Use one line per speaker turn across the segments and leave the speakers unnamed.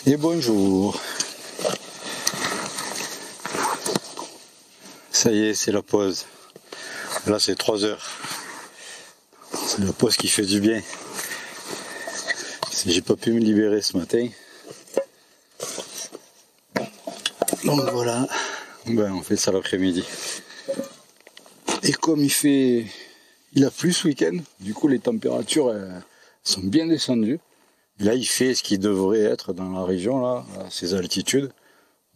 Et bonjour. Ça y est, c'est la pause. Là, c'est 3 heures. C'est la pause qui fait du bien. J'ai pas pu me libérer ce matin. Donc voilà. On fait ça l'après-midi. Et comme il a plu ce week-end, du coup les températures sont bien descendues. Là, il fait ce qui devrait être dans la région, là, à ces altitudes.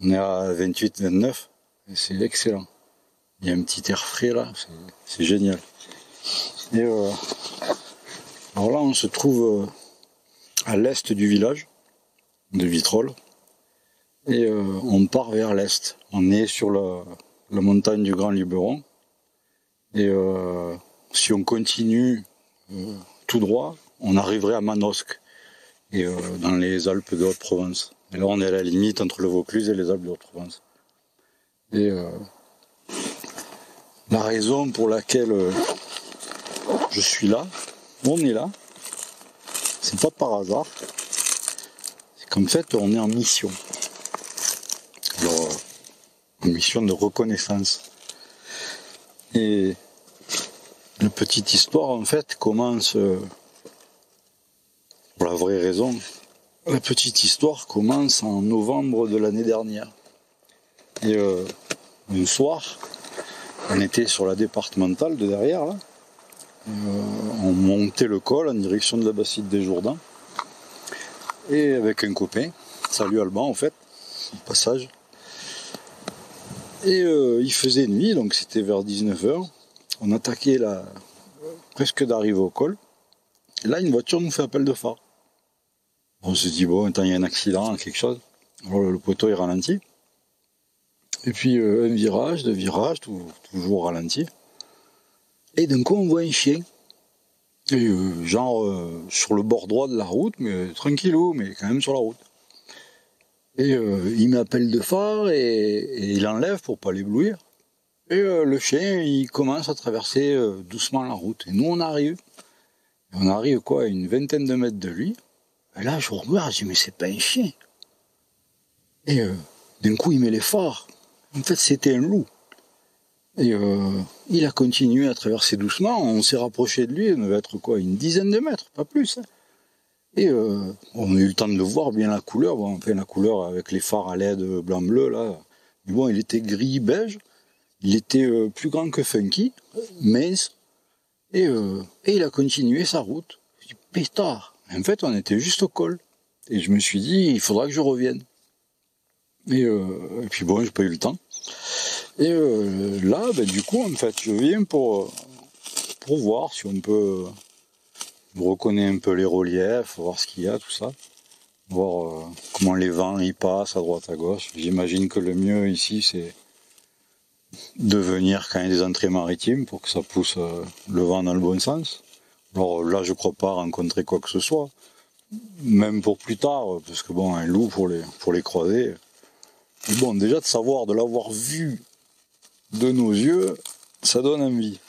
On est à 28-29 et c'est excellent. Il y a un petit air frais là, c'est génial. Et alors là, on se trouve à l'est du village de Vitrolles et on part vers l'est. On est sur la montagne du Grand Luberon et si on continue tout droit, on arriverait à Manosque et dans les Alpes de Haute-Provence. Et là, on est à la limite entre le Vaucluse et les Alpes de Haute-Provence. Et la raison pour laquelle je suis là, on est là, c'est pas par hasard, c'est qu'en fait on est en mission. Alors, en mission de reconnaissance. Et la petite histoire en fait commence, pour la vraie raison, la petite histoire commence en novembre de l'année dernière. Et un soir, on était sur la départementale de derrière, là. On montait le col en direction de la Bastide des Jourdains. Et avec un copain, salut Alban en fait, au passage. Et il faisait nuit, donc c'était vers 19h. On attaquait presque d'arriver au col. Et là, une voiture nous fait appel de phare. On se dit, bon, attends, il y a un accident, quelque chose. Alors le poteau, il ralentit. Et puis un virage, deux virages, toujours ralenti. Et d'un coup, on voit un chien. Et sur le bord droit de la route, mais tranquillou, mais quand même sur la route. Et il m'appelle de phare et il enlève pour pas l'éblouir. Et le chien, il commence à traverser doucement la route. Et nous, on arrive. Et on arrive à une vingtaine de mètres de lui. Et là, je regarde, je dis, mais c'est pas un chien. Et d'un coup, il met les phares. En fait, c'était un loup. Et il a continué à traverser doucement. On s'est rapproché de lui, on devait être une dizaine de mètres, pas plus. Hein. Et on a eu le temps de le voir bien la couleur. Bon, enfin, la couleur avec les phares à LED blanc-bleu, là. Mais bon, il était gris-beige. Il était plus grand que Funky, mince. Et il a continué sa route. Je dis, pétard. En fait, on était juste au col. Et je me suis dit, il faudra que je revienne. Et puis bon, j'ai pas eu le temps. Et là, du coup, en fait, je viens pour voir si on peut reconnaître un peu les reliefs, voir ce qu'il y a, tout ça. Voir comment les vents y passent à droite, à gauche. J'imagine que le mieux ici, c'est de venir quand il y a des entrées maritimes pour que ça pousse le vent dans le bon sens. Alors là, je crois pas rencontrer quoi que ce soit. Même pour plus tard, parce que bon, un loup pour les croiser. Mais bon, déjà de l'avoir vu de nos yeux, ça donne envie.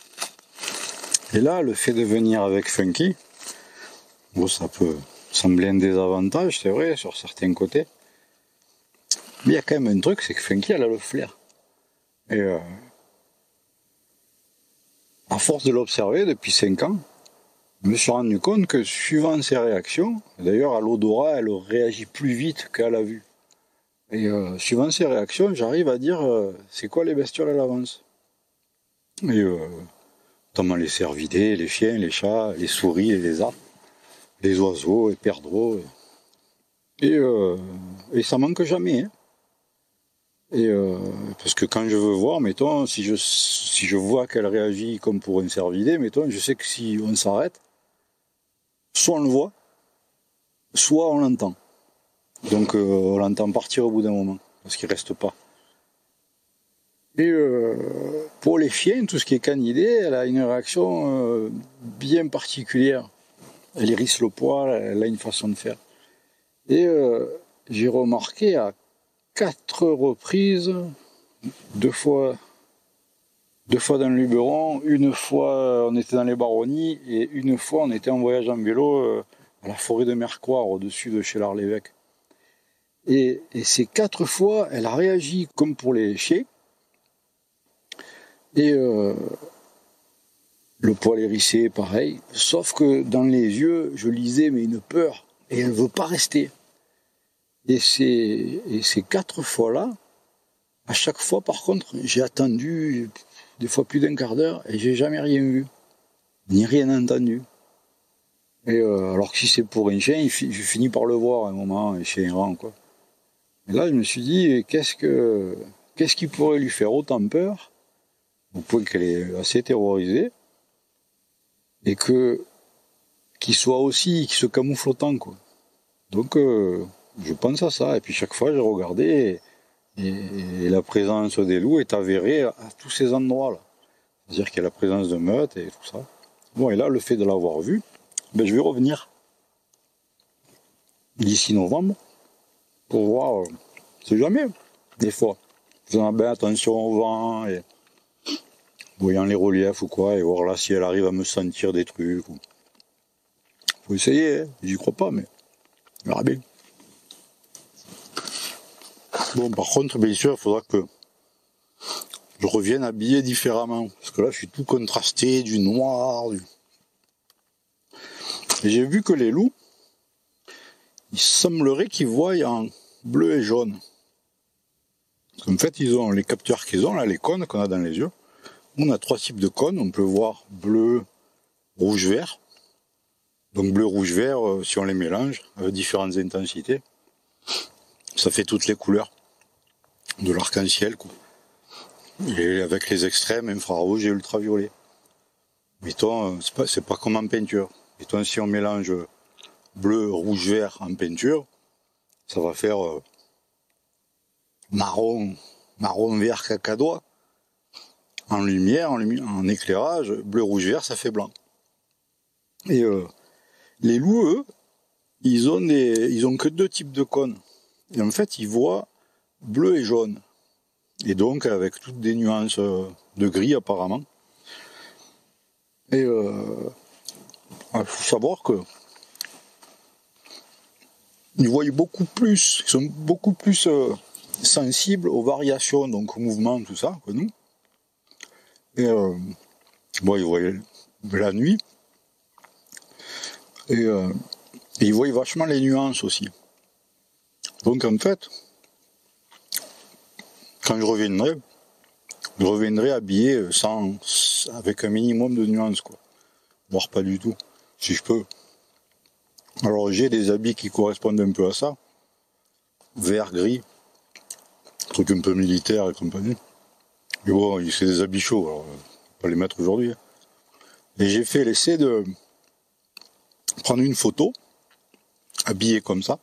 Et là, le fait de venir avec Funky, bon, ça peut sembler un désavantage, c'est vrai, sur certains côtés. Mais il y a quand même un truc, c'est que Funky, elle a le flair. Et à force de l'observer depuis 5 ans, je me suis rendu compte que suivant ses réactions, d'ailleurs à l'odorat, elle réagit plus vite qu'à la vue. Et suivant ses réactions, j'arrive à dire c'est quoi les bestioles à l'avance. Et notamment les cervidés, les chiens, les chats, les souris, les lézards, les oiseaux, les perdreaux. Et ça manque jamais. Hein. Et parce que quand je veux voir, mettons, si je vois qu'elle réagit comme pour un cervidé, mettons, je sais que si on s'arrête, soit on le voit, soit on l'entend. Donc on l'entend partir au bout d'un moment, parce qu'il reste pas. Et pour les chiens, tout ce qui est canidé, elle a une réaction bien particulière. Elle hérisse le poil, elle a une façon de faire. Et j'ai remarqué à 4 reprises, 2 fois dans le Luberon, 1 fois on était dans les Baronnies et 1 fois on était en voyage en vélo à la forêt de Mercoire, au-dessus de chez l'Arlévêque. Et ces 4 fois, elle a réagi comme pour les lécher. Et le poil hérissé, pareil. Sauf que dans les yeux, je lisais mais une peur. Et elle ne veut pas rester. Et ces 4 fois-là, à chaque fois, par contre, j'ai attendu des fois plus d'1 quart d'heure et j'ai jamais rien vu, ni rien entendu. Et alors que si c'est pour un chien, je finis par le voir à un moment, un chien errant, quoi. Et là, je me suis dit, qu'est-ce qui pourrait lui faire autant peur, au point qu'elle est assez terrorisée, et qu'il se camoufle autant, quoi. Donc, je pense à ça. Et puis chaque fois, j'ai regardé et la présence des loups est avérée à tous ces endroits-là. C'est-à-dire qu'il y a la présence de meutes et tout ça. Bon, et là, le fait de l'avoir vu, ben, je vais revenir d'ici novembre pour voir, c'est jamais, des fois. Faisant bien attention au vent et voyant les reliefs ou quoi, et voir là si elle arrive à me sentir des trucs. Faut essayer, hein. J'y crois pas, mais on verra bien. Bon, par contre, bien sûr, il faudra que je revienne habillé différemment. Parce que là, je suis tout contrasté, du noir. Et j'ai vu que les loups, il semblerait qu'ils voient en bleu et jaune. Parce qu'en fait, ils ont les capteurs qu'ils ont, là, les cônes qu'on a dans les yeux. On a 3 types de cônes. On peut voir bleu, rouge, vert. Donc bleu, rouge, vert, si on les mélange avec différentes intensités, ça fait toutes les couleurs de l'arc-en-ciel, quoi. Et avec les extrêmes, infrarouge et ultraviolet. Mettons, c'est pas comme en peinture. Mettons, si on mélange bleu, rouge, vert en peinture, ça va faire marron, vert, cacadois. En lumière, en éclairage, bleu, rouge, vert, ça fait blanc. Et les loups, eux, ils ont que 2 types de cônes. Et en fait, ils voient bleu et jaune. Et donc, avec toutes des nuances de gris, apparemment. Et il faut savoir que ils voient beaucoup plus, ils sont beaucoup plus sensibles aux variations, donc au mouvement, tout ça, que nous. Et bon, ils voient la nuit. Et ils voient vachement les nuances aussi. Donc en fait, quand je reviendrai habillé avec un minimum de nuances, quoi. Voire pas du tout, si je peux. Alors j'ai des habits qui correspondent un peu à ça. Vert, gris, truc un peu militaire et compagnie. Mais bon, c'est des habits chauds, alors pas les mettre aujourd'hui. Et j'ai fait l'essai de prendre une photo, habillé comme ça,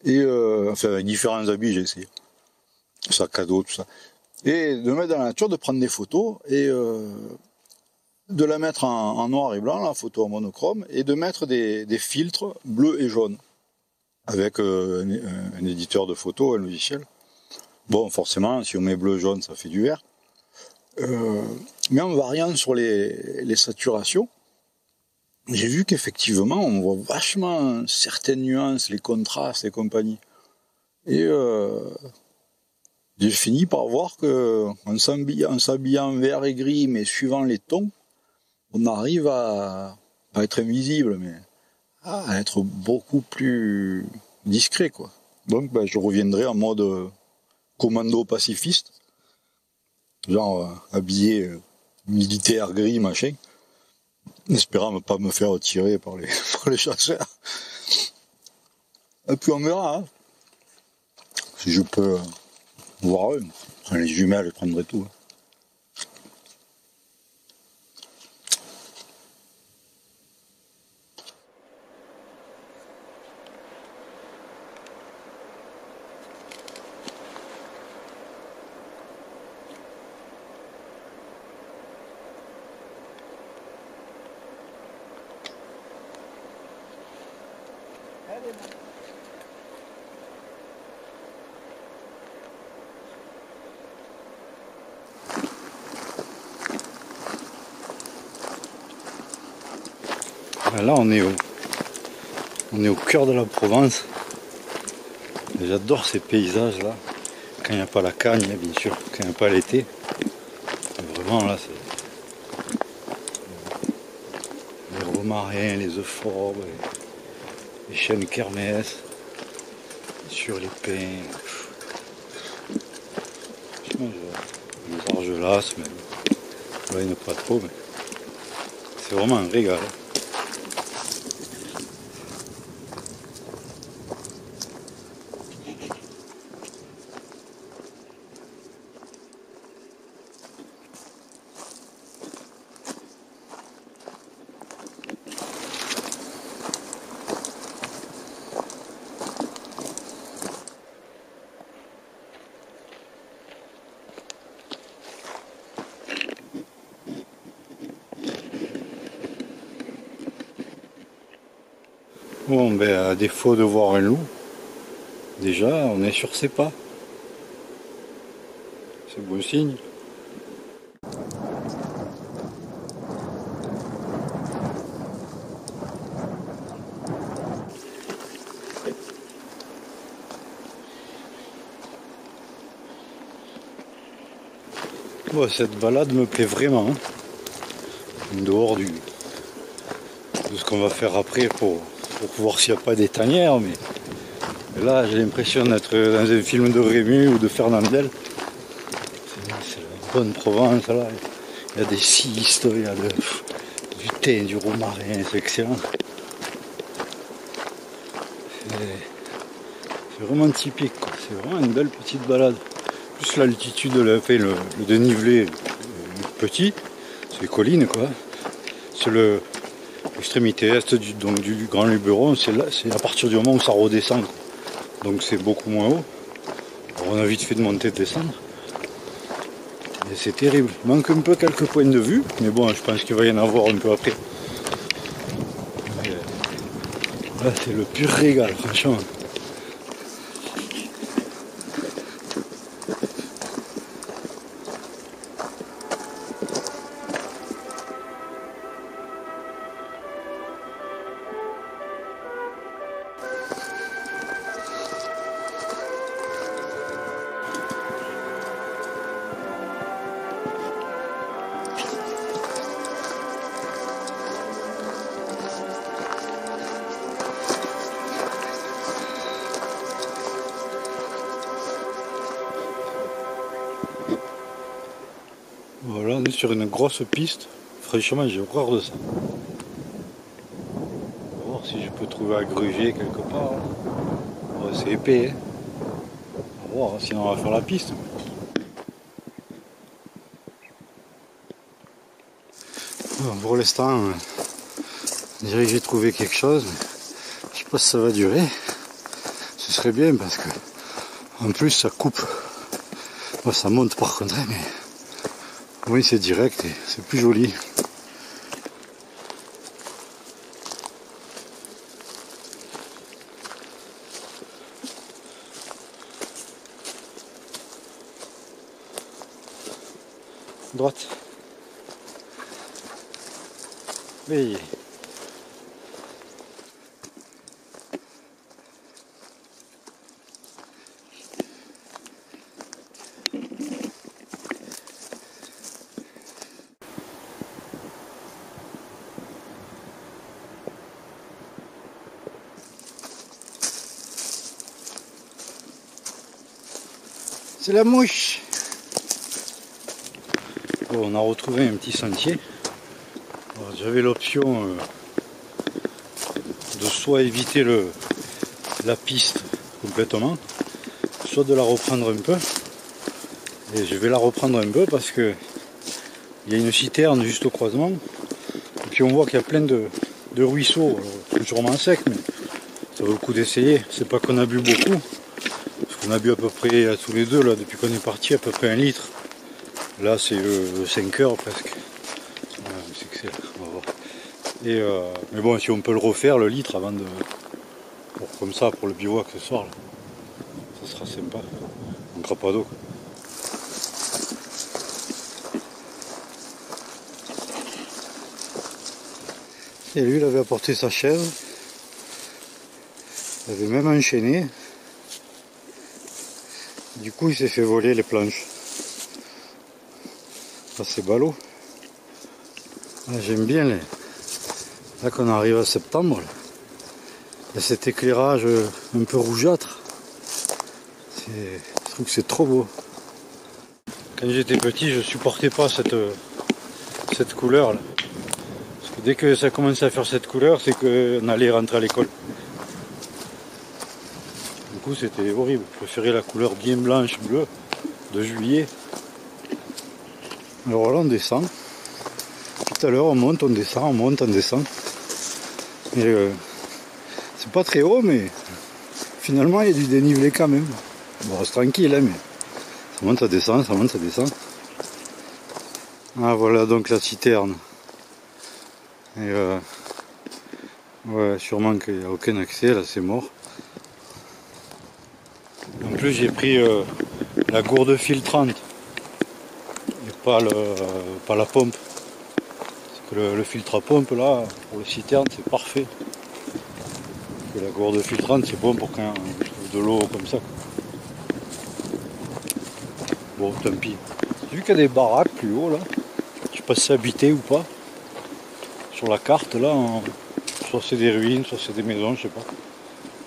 et enfin avec différents habits, j'ai essayé. Sac à dos, tout ça. Et de mettre dans la nature, de prendre des photos et de la mettre en noir et blanc, la photo en monochrome, et de mettre des filtres bleus et jaunes avec un éditeur de photos, un logiciel. Bon, forcément, si on met bleu et jaune, ça fait du vert. Mais en variant sur les saturations, j'ai vu qu'effectivement, on voit vachement certaines nuances, les contrastes et compagnie. Et j'ai fini par voir que en s'habillant vert et gris, mais suivant les tons, on arrive à pas être invisible, mais à être beaucoup plus discret, quoi. Donc, ben, je reviendrai en mode commando pacifiste, genre habillé militaire gris, machin, espérant ne pas me faire tirer par les chasseurs. Et puis on verra, hein, si je peux voir eux. Les jumelles, je prendrai tout. Là, on est au cœur de la Provence. J'adore ces paysages là, quand il n'y a pas la cagne, bien sûr, quand il n'y a pas l'été. Vraiment là, c'est les romarins, les euphorbes, les chênes kermès, sur les pins. Les argelasses, mais là, il n'y en a pas trop, mais c'est vraiment un régal. Bon, ben, à défaut de voir un loup, déjà on est sur ses pas. C'est bon signe. Bon, cette balade me plaît vraiment. En dehors de ce qu'on va faire après pour voir s'il n'y a pas des tanières, mais là j'ai l'impression d'être dans un film de Rému ou de Fernandel. C'est la bonne Provence là. Il y a des cistes, il y a du thym, du romarin, c'est excellent. C'est vraiment typique, quoi. C'est vraiment une belle petite balade. Plus l'altitude, le dénivelé est petit, c'est les collines quoi. C'est l'extrémité est du Grand Luberon, c'est à partir du moment où ça redescend. Donc c'est beaucoup moins haut. Alors on a vite fait de monter et de descendre. Et c'est terrible. Il manque un peu quelques points de vue, mais bon, je pense qu'il va y en avoir un peu après. Là c'est le pur régal, franchement. Voilà, on est sur une grosse piste. Franchement, j'ai horreur de ça. On va voir si je peux trouver à gruger quelque part. Ouais, c'est épais, hein. On va voir, sinon on va faire la piste. Bon, pour l'instant, on dirait que j'ai trouvé quelque chose. Mais je sais pas si ça va durer. Ce serait bien parce que en plus ça coupe. Bon, ça monte par contre, mais oui, c'est direct et c'est plus joli. Droite. Oui. C'est la mouche. Bon, on a retrouvé un petit sentier. J'avais l'option de soit éviter la piste complètement, soit de la reprendre un peu. Et je vais la reprendre un peu parce que il y a une citerne juste au croisement. Et puis on voit qu'il y a plein de ruisseaux. C'est sûrement sec, mais ça vaut le coup d'essayer. C'est pas qu'on a bu beaucoup. On a bu à peu près tous les deux là depuis qu'on est parti à peu près 1 litre. Là c'est 5 heures presque. C'est excellent, on va voir. Mais bon, si on peut le refaire le litre avant de. Comme ça pour le bivouac ce soir là. Ça sera sympa. On ne pas d'eau. Et lui il avait apporté sa chèvre. Il avait même enchaîné. Du coup, il s'est fait voler les planches. Ça, c'est ballot. Ah, j'aime bien les... Là qu'on arrive à septembre, là. Il y a cet éclairage un peu rougeâtre. Je trouve que c'est trop beau. Quand j'étais petit, je supportais pas cette couleur là. Parce que dès que ça commençait à faire cette couleur, c'est qu'on allait rentrer à l'école. Du coup, c'était horrible. Je préférais la couleur bien blanche, bleue de juillet. Alors là, on descend. Tout à l'heure, on monte, on descend, on monte, on descend. Et c'est pas très haut, mais finalement, il y a du dénivelé quand même. Bon, c'est tranquille, hein, mais ça monte, ça descend, ça monte, ça descend. Ah, voilà donc la citerne. Et ouais, sûrement qu'il n'y a aucun accès, là, c'est mort. En plus, j'ai pris la gourde filtrante et pas la pompe. Parce que le filtre à pompe, là, pour le citerne, c'est parfait. Parce que la gourde filtrante, c'est bon pour quand je trouve de l'eau comme ça. Bon, tant pis. J'ai vu qu'il y a des baraques plus haut, là. Je sais pas si c'est habité ou pas. Sur la carte, là, soit c'est des ruines, soit c'est des maisons, je sais pas.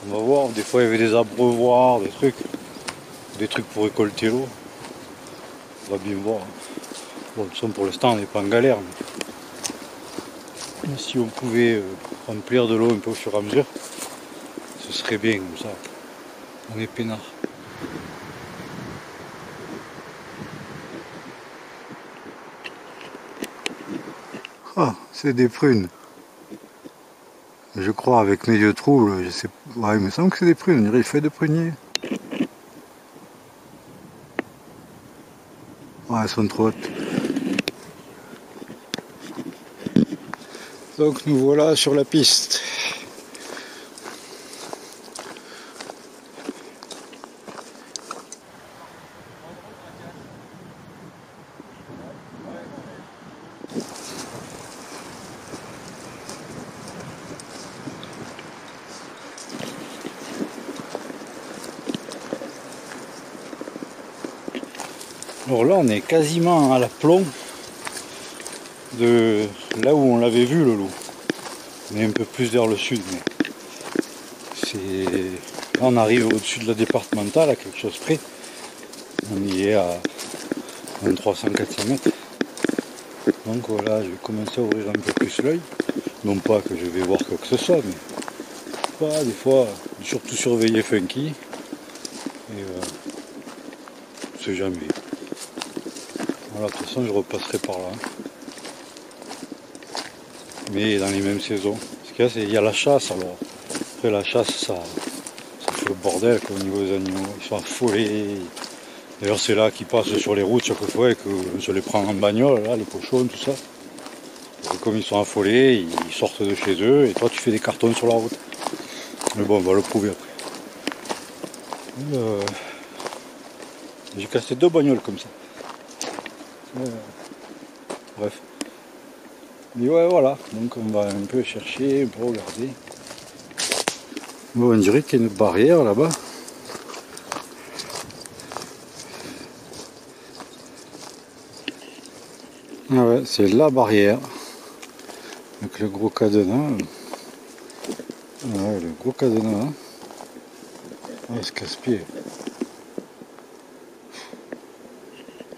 On va voir. Des fois, il y avait des abreuvoirs, des trucs pour récolter l'eau. On va bien voir. Bon, de toute façon, pour l'instant, on n'est pas en galère. Mais si on pouvait remplir de l'eau un peu au fur et à mesure, ce serait bien comme ça. On est peinard. Ah, c'est des prunes. Je crois avec mes yeux troubles, je sais. Ouais, il me semble que c'est des prunes, on dirait les feuilles de prunier. Ouais, elles sont trop hautes. Donc nous voilà sur la piste. Alors là, on est quasiment à l'aplomb de là où on l'avait vu, le loup. On est un peu plus vers le sud, mais là, on arrive au-dessus de la départementale, à quelque chose près. On y est à 300-400 mètres. Donc voilà, je vais commencer à ouvrir un peu plus l'œil. Non pas que je vais voir quoi que ce soit, mais des fois, surtout surveiller Funky. Et on sait jamais. Voilà, de toute façon, je repasserai par là. Mais dans les mêmes saisons. Ce qu'il y a, c'est qu'il y a la chasse, alors. Après, la chasse, ça fait le bordel quoi, au niveau des animaux. Ils sont affolés. D'ailleurs, c'est là qu'ils passent sur les routes chaque fois et qu'on se les prend en bagnole, là, les cochons, tout ça. Et comme ils sont affolés, ils sortent de chez eux et toi, tu fais des cartons sur la route. Mais bon, on va le prouver après. J'ai cassé 2 bagnoles comme ça. Bref. Mais ouais, voilà. Donc on va un peu chercher, un peu regarder. Bon, on dirait qu'il y a une barrière là-bas. Ah ouais, c'est la barrière. Avec le gros cadenas. Ouais, le gros cadenas. Ah, ce casse-pied.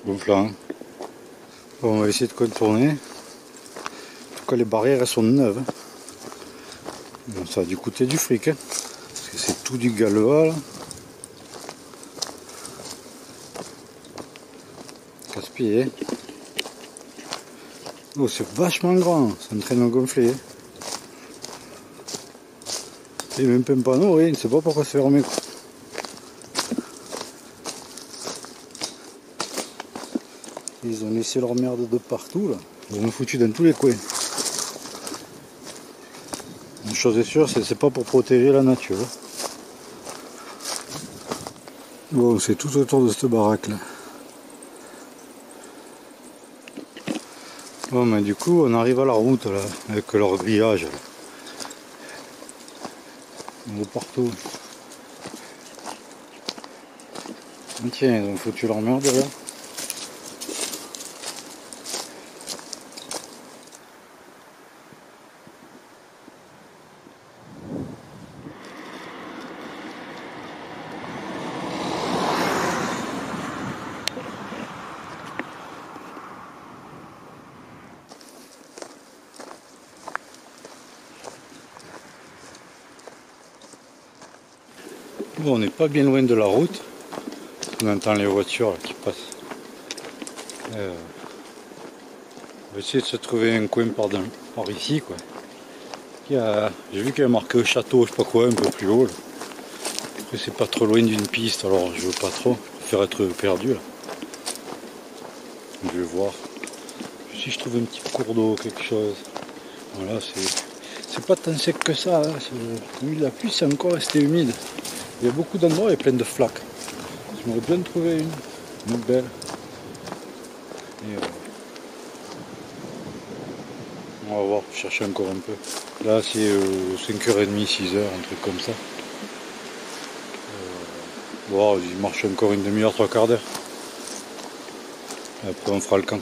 Gonflant. Bon, on va essayer de contourner. En tout cas, les barrières, elles sont neuves. Bon, ça a dû coûter du fric. Hein, parce que c'est tout du galva, là. Casse-pied. Hein. Oh, c'est vachement grand. C'est en train de gonfler. Il n'y a même pas un panneau, oui. Il ne sait pas pourquoi c'est fermé. Quoi. Ils ont laissé leur merde de partout, là. Ils ont foutu dans tous les coins. Une chose est sûre, c'est pas pour protéger la nature. Bon, c'est tout autour de cette baraque là. Bon, mais du coup, on arrive à la route là, avec leur grillage. Là. On est partout. Tiens, ils ont foutu leur merde là. Bon, on n'est pas bien loin de la route. On entend les voitures là, qui passent. On va essayer de se trouver un coin par ici, quoi. J'ai vu qu'il y a marqué château, je sais pas quoi, un peu plus haut. Là. Après, c'est pas trop loin d'une piste, alors je veux pas trop. Je préfère être perdu là. Je vais voir. Si je trouve un petit cours d'eau, quelque chose. Voilà, c'est pas tant sec que ça. Hein. La pluie, c'est encore resté humide. Il y a beaucoup d'endroits, il y a plein de flaques. J'aimerais bien trouver une belle. Et, on va voir, chercher encore un peu. Là, c'est 5h30, 6h, un truc comme ça. Bon, il marche encore une demi-heure, 3/4 d'heure. Après, on fera le camp.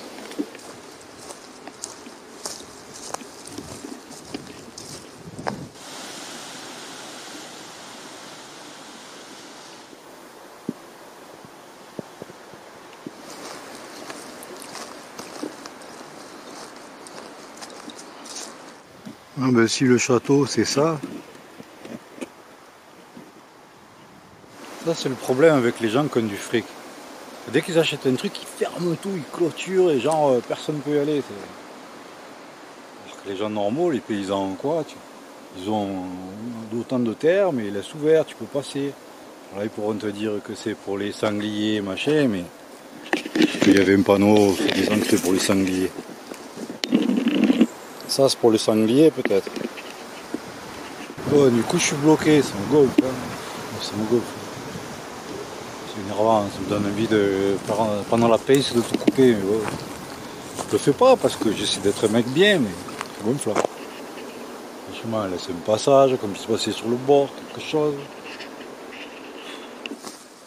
Ah ben, si le château c'est ça, c'est le problème avec les gens qui ont du fric. Dès qu'ils achètent un truc, ils ferment tout, ils clôturent et genre personne ne peut y aller. Alors que les gens normaux, les paysans quoi, ils ont autant de terre mais ils laissent ouvert, tu peux passer. Alors là ils pourront te dire que c'est pour les sangliers machin, mais il y avait un panneau disant que c'était pour les sangliers. Ça c'est pour les sangliers peut-être. Bon, du coup je suis bloqué, c'est mon golf. Hein. C'est mon golf. C'est énervant, ça me donne envie de pendant la pace de tout couper. Mais ouais. Je le fais pas parce que j'essaie d'être un mec bien, mais c'est gonfle. Franchement, laisser un passage, comme il se passait sur le bord, quelque chose.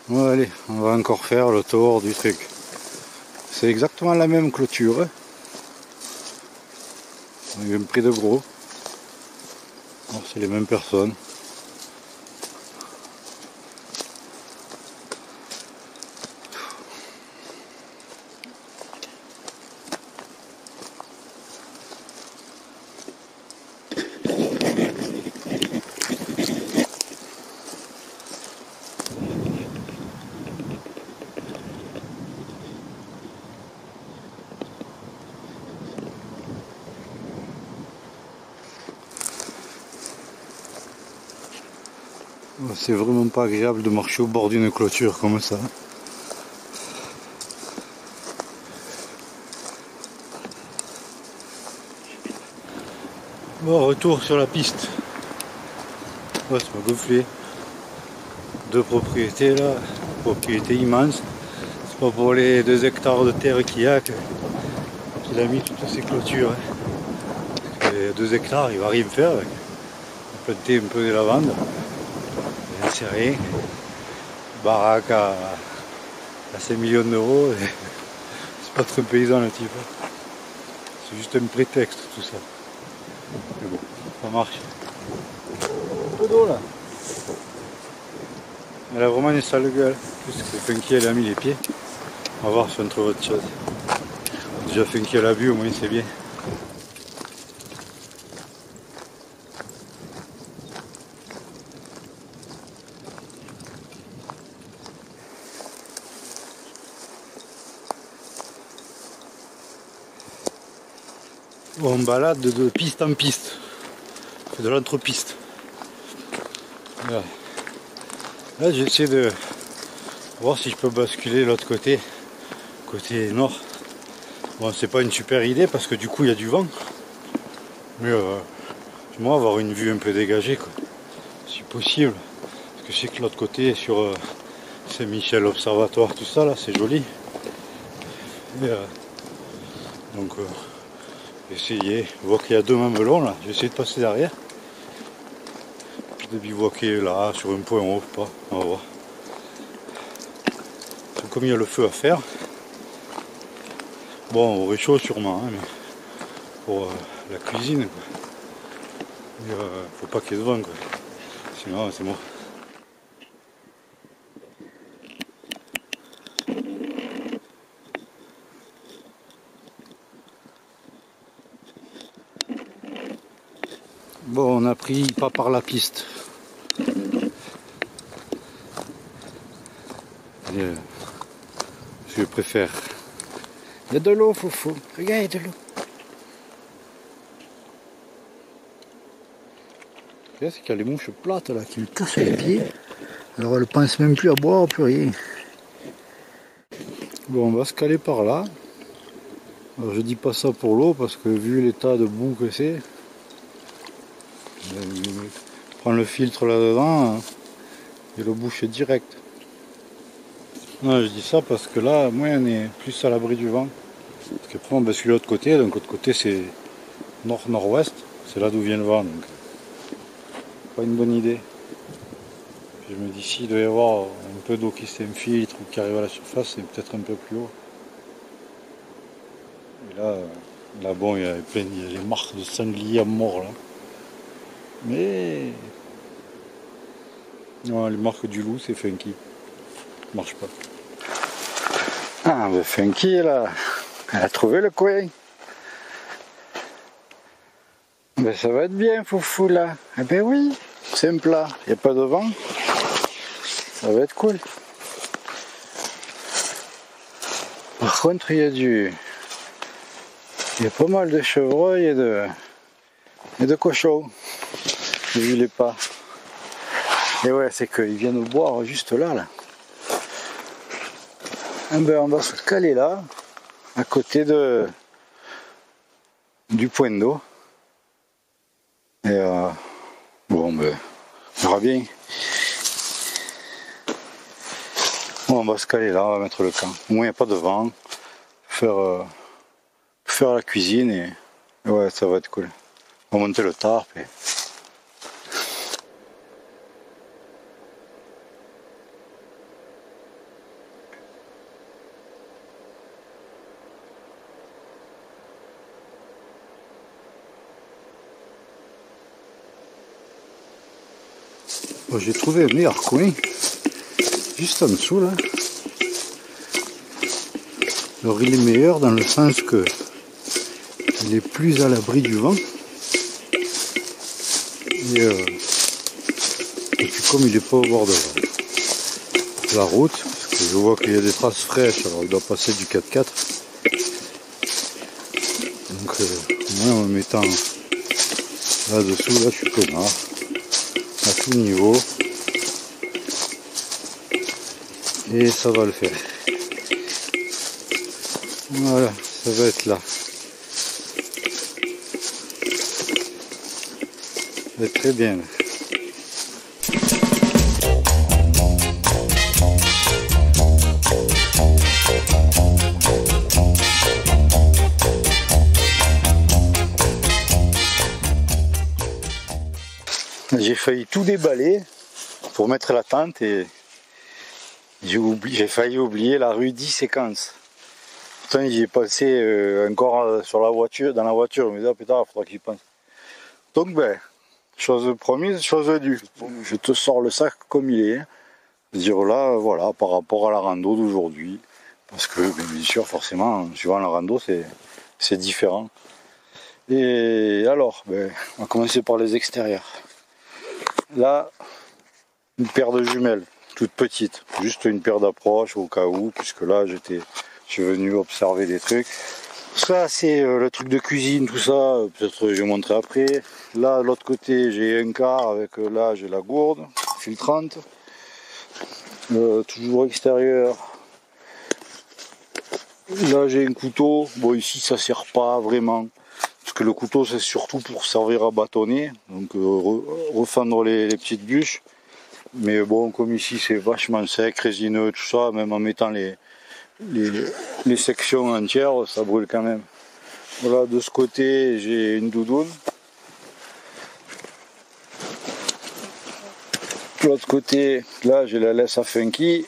Bon, allez, on va encore faire le tour du truc. C'est exactement la même clôture. On a eu un prix de gros. Alors, c'est les mêmes personnes. C'est vraiment pas agréable de marcher au bord d'une clôture comme ça. Bon, retour sur la piste. Ouais, ça m'a gonflé. Deux propriétés là, propriété immense. C'est pas pour les 2 hectares de terre qu'il y a qu'il a mis toutes ces clôtures. Et 2 hectares, il va rien faire avec. Il va planter un peu de lavande. C'est rien. Baraque à 5 millions d'euros. C'est pas très paysan le type. C'est juste un prétexte tout ça. Mais bon, ça marche. Un peu d'eau là. Elle a vraiment une sale gueule. En plus que Funky elle a mis les pieds. On va voir si on trouve autre chose. Déjà Funky elle a bu, au moins c'est bien. On balade de piste en piste. On fait de l'entre-piste. Voilà. Là j'essaie de voir si je peux basculer de l'autre côté. Côté nord. Bon, c'est pas une super idée parce que du coup il y a du vent. Mais moi avoir une vue un peu dégagée quoi. Si possible. Parce que je sais que l'autre côté sur Saint-Michel Observatoire, tout ça là, c'est joli. Et, donc essayer, voir qu'il y a 2 mamelons là, j'ai essayé de passer derrière. Puis de bivouaquer là sur un point haut, pas, on va voir. comme il y a le feu à faire, bon, au réchaud sûrement, hein, mais pour la cuisine, quoi. Faut pas qu'il y ait de vent, quoi. Sinon c'est mort. Bon, on a pris pas par la piste. Je préfère. Il y a de l'eau, Foufou. Regarde, il y a de l'eau. C'est qu'il y a les mouches plates là qui me cassent les pieds. Alors elle pense même plus à boire, plus rien. Bon, on va se caler par là. Alors je dis pas ça pour l'eau parce que vu l'état de boue que c'est, prendre le filtre là-dedans et le boucher direct. Non, je dis ça parce que là, moi, on est plus à l'abri du vent. Parce qu'après, on bascule de l'autre côté, donc l'autre côté c'est nord-nord-ouest, c'est là d'où vient le vent, donc pas une bonne idée. Puis je me dis, s'il doit y avoir un peu d'eau qui s'infiltre ou qui arrive à la surface, c'est peut-être un peu plus haut. Et là bon, il y a les marques de sangliers à mort là. Mais non, les marques du loup, c'est funky. Ça marche pas. Ah, mais funky là, elle a trouvé le coin. Ben ça va être bien, Foufou là. Eh ben oui, c'est un plat, il n'y a pas de vent. Ça va être cool. Par contre, il y a pas mal de chevreuils et de cochons. J'ai vu les pas. Et ouais, c'est qu'ils viennent boire juste là. Eh ben, on va se caler là, à côté du point d'eau. Et bon, ben, on verra bien. Bon, on va se caler là, on va mettre le camp. Au moins, il n'y a pas de vent. Faire la cuisine et ouais, ça va être cool. On va monter le tarp. Bon, j'ai trouvé un meilleur coin, juste en dessous là. Alors il est meilleur dans le sens que il est plus à l'abri du vent. Et puis comme il n'est pas au bord de la route, parce que je vois qu'il y a des traces fraîches, alors il doit passer du 4x4. Donc moi en me mettant là-dessous, là je suis peinard. À tout niveau. Et ça va le faire. Voilà, ça va être là. Ça va être très bien. J'ai failli tout déballer pour mettre la tente et j'ai failli oublier la rue 10 séquences. Pourtant j'y ai passé encore sur la voiture, dans la voiture, je me disais, ah, putain, il faudra que j'y pense. Donc ben, chose promise, chose due. Je te sors le sac comme il est. Dire là, voilà, par rapport à la rando d'aujourd'hui. Parce que bien sûr, forcément, suivant la rando, c'est différent. Et alors, ben, on va commencer par les extérieurs. Là, une paire de jumelles, toute petite, juste une paire d'approche au cas où, puisque là je suis venu observer des trucs. Ça c'est le truc de cuisine, tout ça, peut-être je vais montrer après. Là de l'autre côté j'ai un quart avec là j'ai la gourde filtrante. Toujours extérieur. Là j'ai un couteau, bon ici ça sert pas vraiment. Parce que le couteau c'est surtout pour servir à bâtonner, donc refendre les petites bûches. Mais bon, comme ici c'est vachement sec, résineux, tout ça, même en mettant les sections entières, ça brûle quand même. Voilà, de ce côté j'ai une doudoune. De l'autre côté, là j'ai la laisse à Funky,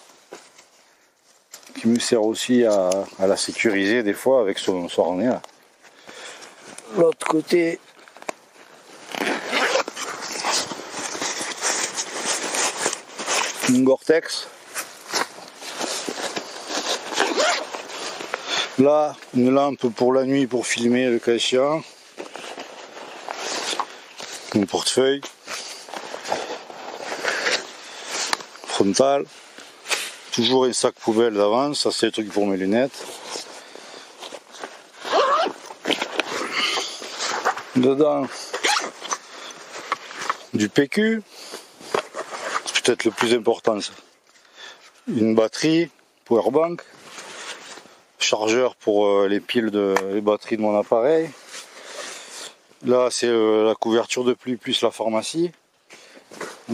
qui me sert aussi à la sécuriser des fois avec son harnais là. L'autre côté, une Gore-Tex. Là, une lampe pour la nuit pour filmer le cas échéant. Mon portefeuille. Frontal. Toujours un sac poubelle d'avance, ça c'est le truc pour mes lunettes. Dedans, du PQ. C'est peut-être le plus important ça. Une batterie, powerbank. Chargeur pour les piles les batteries de mon appareil. Là c'est la couverture de pluie plus la pharmacie.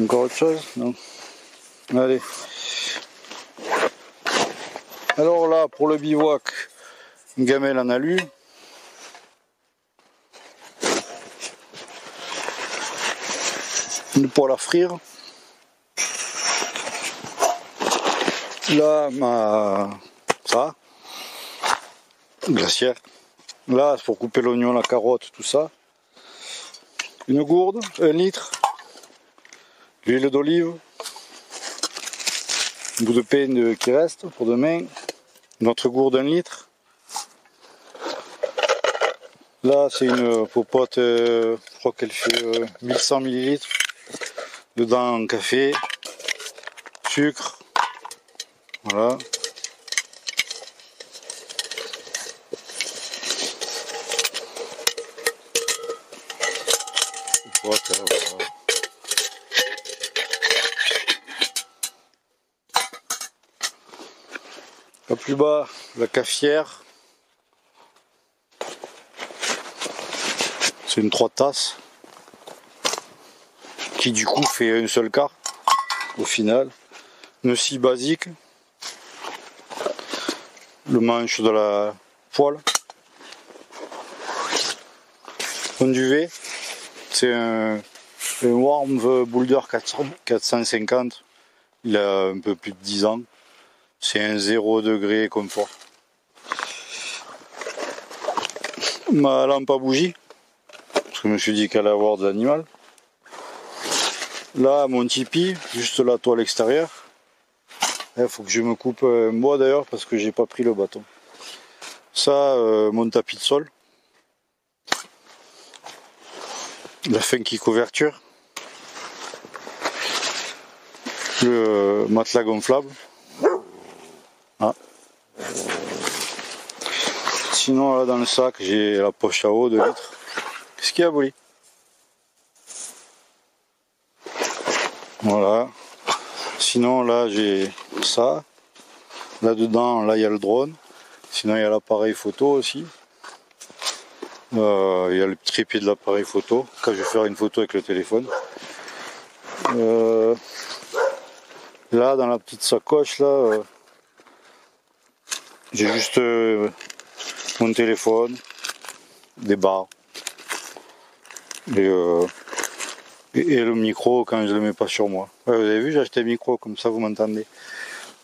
Encore autre chose? Non. Allez. Alors là pour le bivouac, une gamelle en alu. Une poêle à frire. Là ça. Glacière. Là, c'est pour couper l'oignon, la carotte, tout ça. Une gourde, 1 litre. L'huile d'olive. Un bout de pain qui reste pour demain. Une autre gourde, 1 litre. Là, c'est une popote, je crois qu'elle fait 1100 ml. Dedans, café, sucre. Voilà. Voilà. Là plus bas, la cafetière. C'est une 3 tasses qui du coup fait un seul quart au final. Une scie basique. Le manche de la poêle. Un duvet. C'est un Warmth Boulder 450. Il a un peu plus de 10 ans. C'est un 0 degré confort. Ma lampe à bougie. Parce que je me suis dit qu'elle allait avoir de l'animal. Là, mon tipi, juste la toile extérieure. Il faut que je me coupe un bois d'ailleurs parce que j'ai pas pris le bâton. Ça, mon tapis de sol. La funky couverture. Le matelas gonflable. Ah. Sinon là dans le sac j'ai la poche à eau de litre. Qu'est-ce qu'il y a, Bolly? Voilà. Sinon là j'ai ça. Là dedans, là il y a le drone. Sinon il y a l'appareil photo aussi. Il y a le trépied de l'appareil photo quand je vais faire une photo avec le téléphone. Là dans la petite sacoche là, j'ai juste mon téléphone, des barres et le micro quand je le mets pas sur moi. Ouais, vous avez vu, j'ai acheté un micro comme ça vous m'entendez.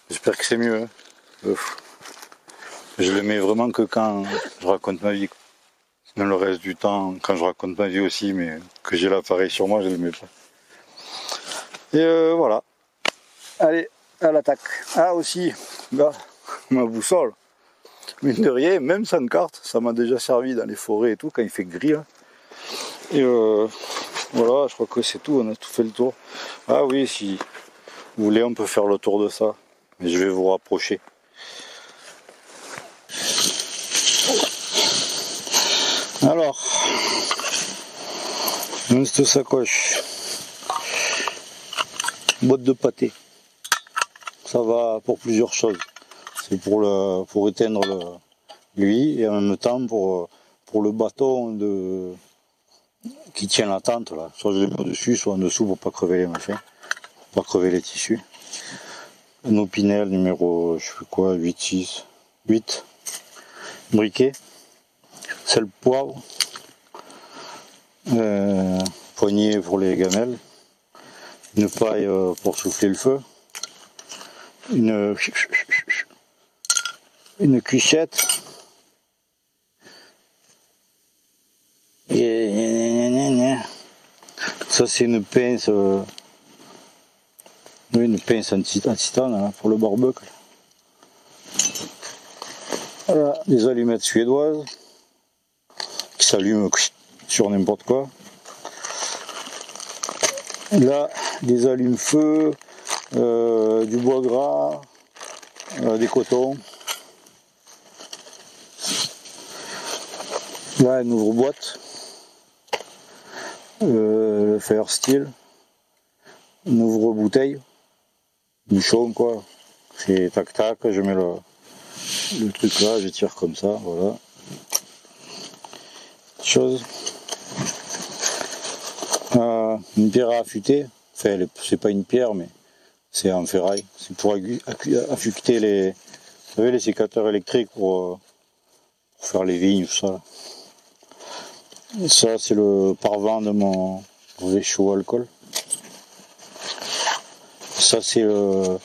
J'espère que c'est mieux. Hein. Je le mets vraiment que quand je raconte ma vie. Sinon le reste du temps, quand je raconte ma vie aussi, mais que j'ai l'appareil sur moi, je le mets pas. Et voilà. Allez, à l'attaque. Ah aussi, là, ma boussole. Mine de rien, même sans carte, ça m'a déjà servi dans les forêts et tout, quand il fait gris. Là. Et voilà, je crois que c'est tout, on a tout fait le tour. Ah oui, si vous voulez, on peut faire le tour de ça. Mais je vais vous rapprocher. Alors, dans cette sacoche, boîte de pâté. Ça va pour plusieurs choses. C'est pour éteindre lui et en même temps pour le bâton qui tient la tente là. Soit je le mets au-dessus, soit en dessous pour pas crever les machins, pour pas crever les tissus. Un opinel numéro, je sais quoi, 8 briquet, sel, poivre, poignée pour les gamelles, une paille pour souffler le feu, une une cuchette. Et ça c'est une pince, une pince en titane hein, pour le barbecue. Voilà, des allumettes suédoises qui s'allument sur n'importe quoi. Là, des allumes-feu, du bois gras, des cotons. Là, une ouvre-boîte, le Fire Steel, une ouvre-bouteille, bouchon quoi. C'est tac-tac, je mets le truc là, je tire comme ça, voilà. Chose. Une pierre à affûter, enfin c'est pas une pierre mais c'est en ferraille, c'est pour affûter les, vous savez, les sécateurs électriques pour faire les vignes, tout ça. Et ça c'est le parvent de mon réchaud alcool. Ça c'est le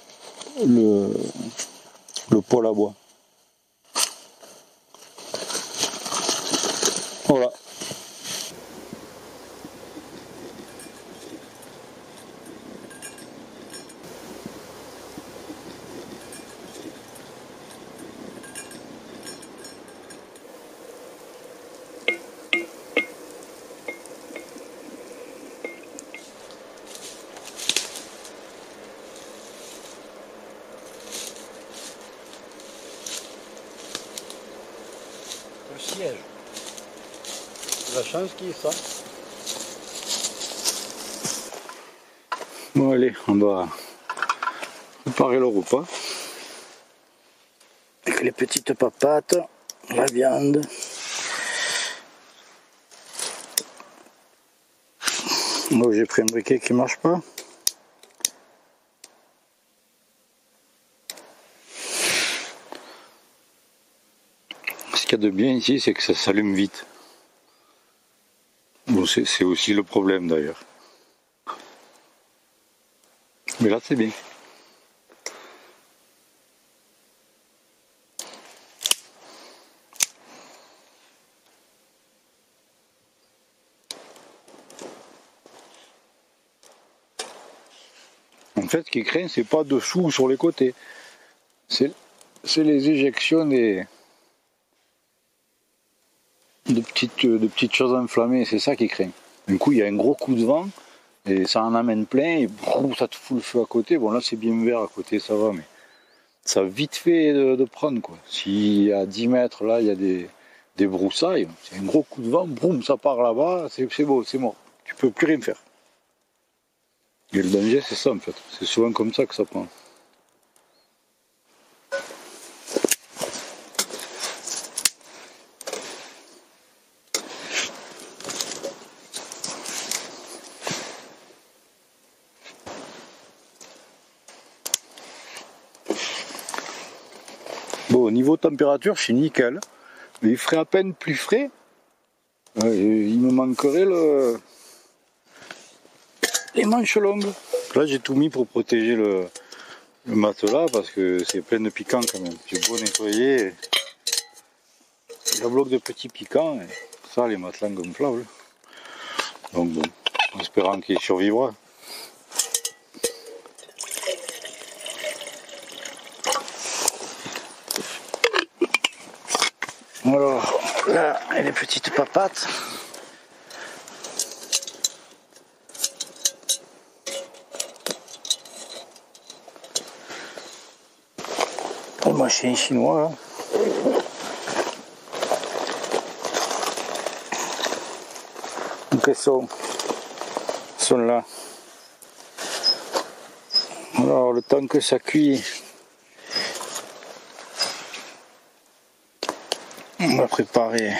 poêle à bois. Voilà. Le siège. La chance qu'il y ait ça. Bon allez, on va préparer le repas. Avec les petites papates, la viande. Moi j'ai pris un briquet qui marche pas. Ce qu'il y a de bien ici, c'est que ça s'allume vite. Bon, c'est aussi le problème d'ailleurs. Mais là c'est bien. En fait, ce qui craint, c'est pas dessous ou sur les côtés. C'est les éjections de petites choses enflammées, c'est ça qui craint. Du coup, il y a un gros coup de vent et ça en amène plein et ça te fout le feu à côté. Bon, là, c'est bien vert à côté, ça va, mais ça a vite fait de prendre, quoi. Si à 10 mètres, là, il y a des broussailles, c'est un gros coup de vent, boum, ça part là-bas, c'est beau, c'est mort. Tu peux plus rien faire. Et le danger, c'est ça, en fait. C'est souvent comme ça que ça prend. Bon, au niveau température, je suis nickel. Mais il ferait à peine plus frais. Il me manquerait les manches longues. Là, j'ai tout mis pour protéger le matelas parce que c'est plein de piquants quand même. J'ai beau nettoyer, il y a un bloc de petits piquants. Et ça, les matelas gonflables. Donc bon, en espérant qu'il survivra. Alors, là, il y a les petites papates. Le machin chinois. Donc elles sont là. Alors, le temps que ça cuit, on va préparer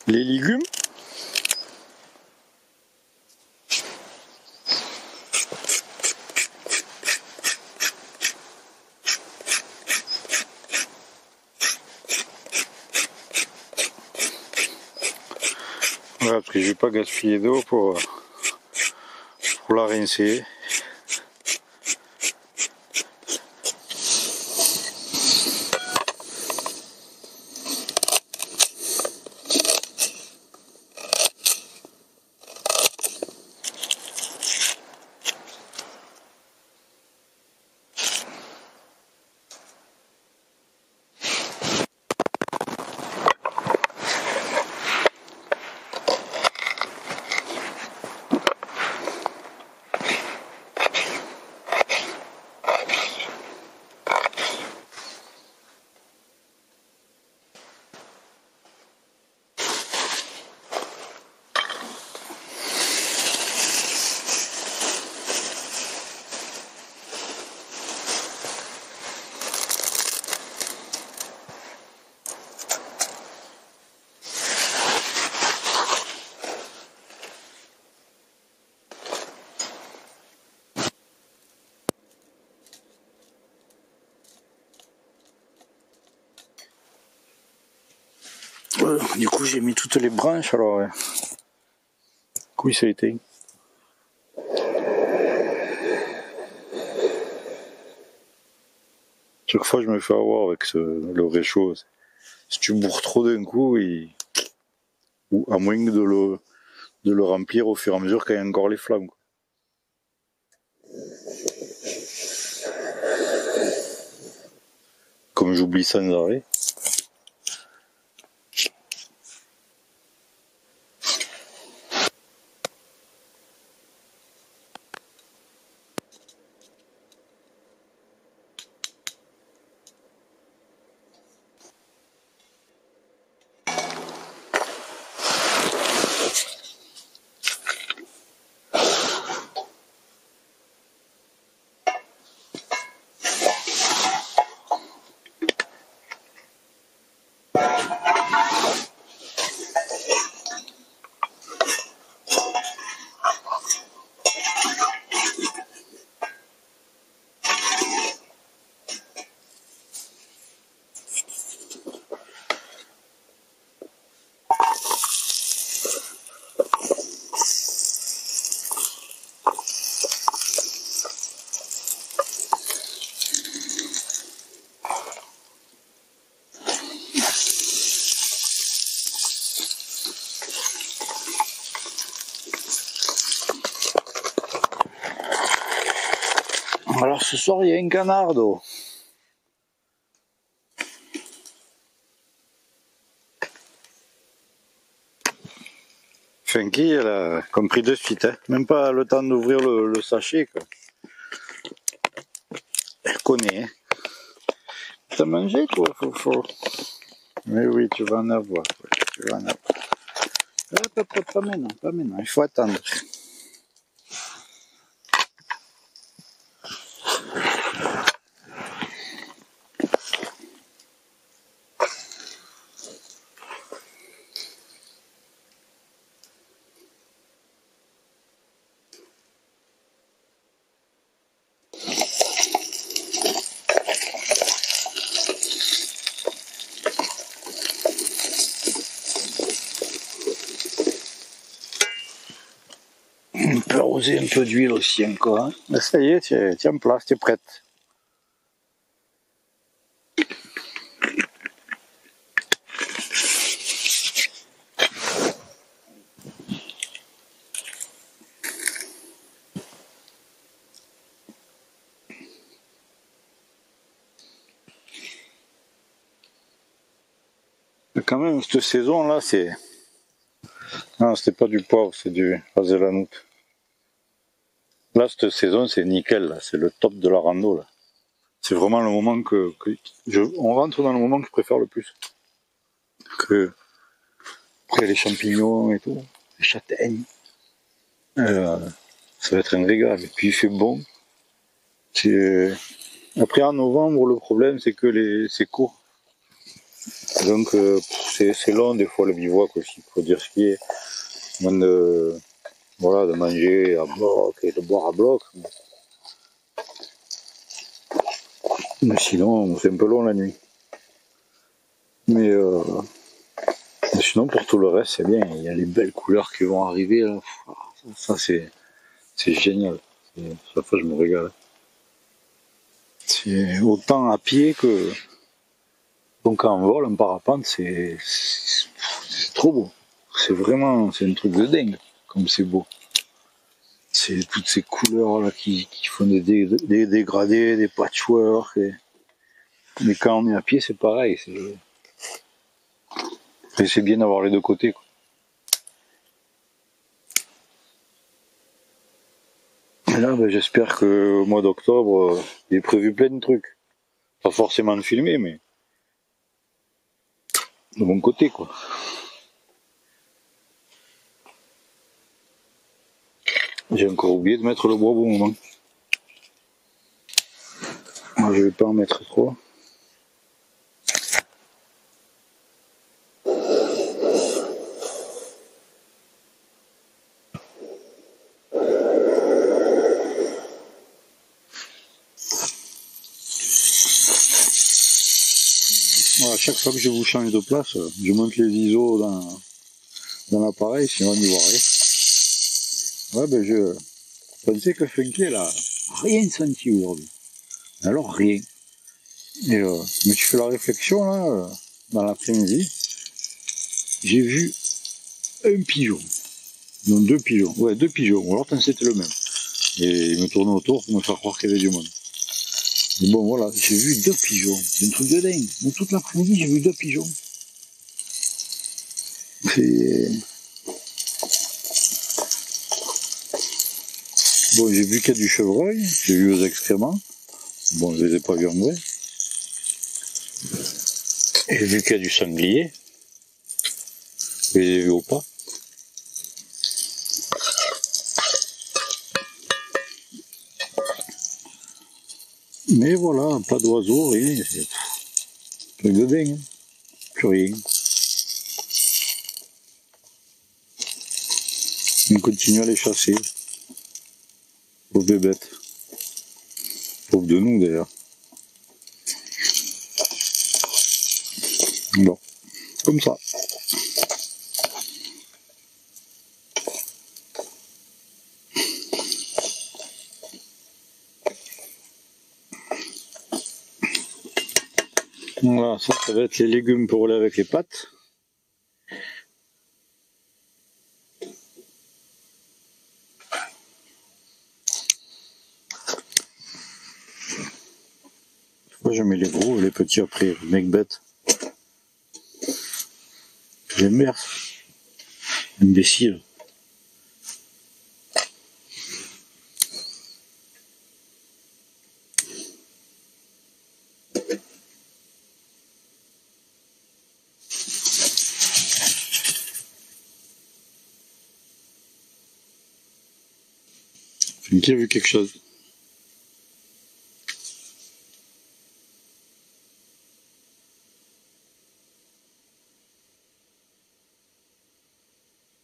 les légumes. Voilà, parce que je vais pas gaspiller d'eau pour la rincer. Du coup j'ai mis toutes les branches, alors ouais. Du coup il s'est éteint. Chaque fois je me fais avoir avec le réchaud. Si tu bourres trop d'un coup, ou à moins de le remplir au fur et à mesure qu'il y a encore les flammes, quoi. Comme j'oublie sans arrêt. Alors ce soir il y a un canard d'eau. Funky, elle a compris de suite, hein. Même pas le temps d'ouvrir le sachet, quoi. Elle connaît, hein. T'as mangé toi, Fofo? Mais oui, tu vas en avoir, tu vas en avoir. Pas maintenant, il faut attendre. On peut arroser un peu d'huile aussi encore, hein. Mais ça y est, tu es en place, tu es prête. Mais quand même, cette saison-là, c'est... Non, c'était pas du poivre, c'est du Hazelanout. Là, cette saison, c'est nickel, là. C'est le top de la rando, là. C'est vraiment le moment on rentre dans le moment que je préfère le plus. Après les champignons et tout, les châtaignes. Ça va être un régal. Et puis il fait bon. Après en novembre, le problème c'est que c'est court. Donc c'est long des fois le bivouac aussi, faut dire ce qui est. De manger à bloc et de boire à bloc. Mais sinon, c'est un peu long la nuit. Mais sinon, pour tout le reste, c'est bien. Il y a les belles couleurs qui vont arriver, là. Ça, c'est génial. Chaque fois, je me régale. C'est autant à pied que... Donc, en vol, en parapente, c'est trop beau. C'est un truc de dingue, comme c'est beau. C'est toutes ces couleurs là qui font des dégradés, des patchwork. Mais quand on est à pied, c'est pareil. C'est bien d'avoir les deux côtés, quoi. Et là, j'espère qu'au mois d'octobre, il est prévu plein de trucs. Pas forcément de filmer, mais de mon côté, quoi. J'ai encore oublié de mettre le bois bon moment. Moi, je vais pas en mettre trop. chaque fois que je vous change de place, je monte les ISO dans l'appareil, sinon on n'y voit rien. Ouais, ben je pensais que Funky, elle a rien senti aujourd'hui. Alors rien. Et mais je fais la réflexion là, dans l'après-midi, j'ai vu un pigeon. Non, deux pigeons. Ouais, deux pigeons. Ou alors c'était le même. Et il me tournait autour pour me faire croire qu'il y avait du monde. Mais bon, voilà, j'ai vu deux pigeons. C'est un truc de dingue. Mais toute l'après-midi, j'ai vu deux pigeons. Bon, j'ai vu qu'il y a du chevreuil. J'ai vu aux excréments. Bon, je les ai pas vus en vrai. J'ai vu qu'il y a du sanglier. Je les ai vus au pas. Mais voilà, pas d'oiseaux, rien. C'est truc de dingue. Hein. Plus rien. On continue à les chasser. Pauvres bébêtes. Pauvres de nous d'ailleurs. Bon, comme ça. Voilà, ça va être les légumes pour rouler avec les pâtes. Pourquoi je mets les gros et les petits après, mec bête. J'aime bien. Imbécile. Qui a vu quelque chose?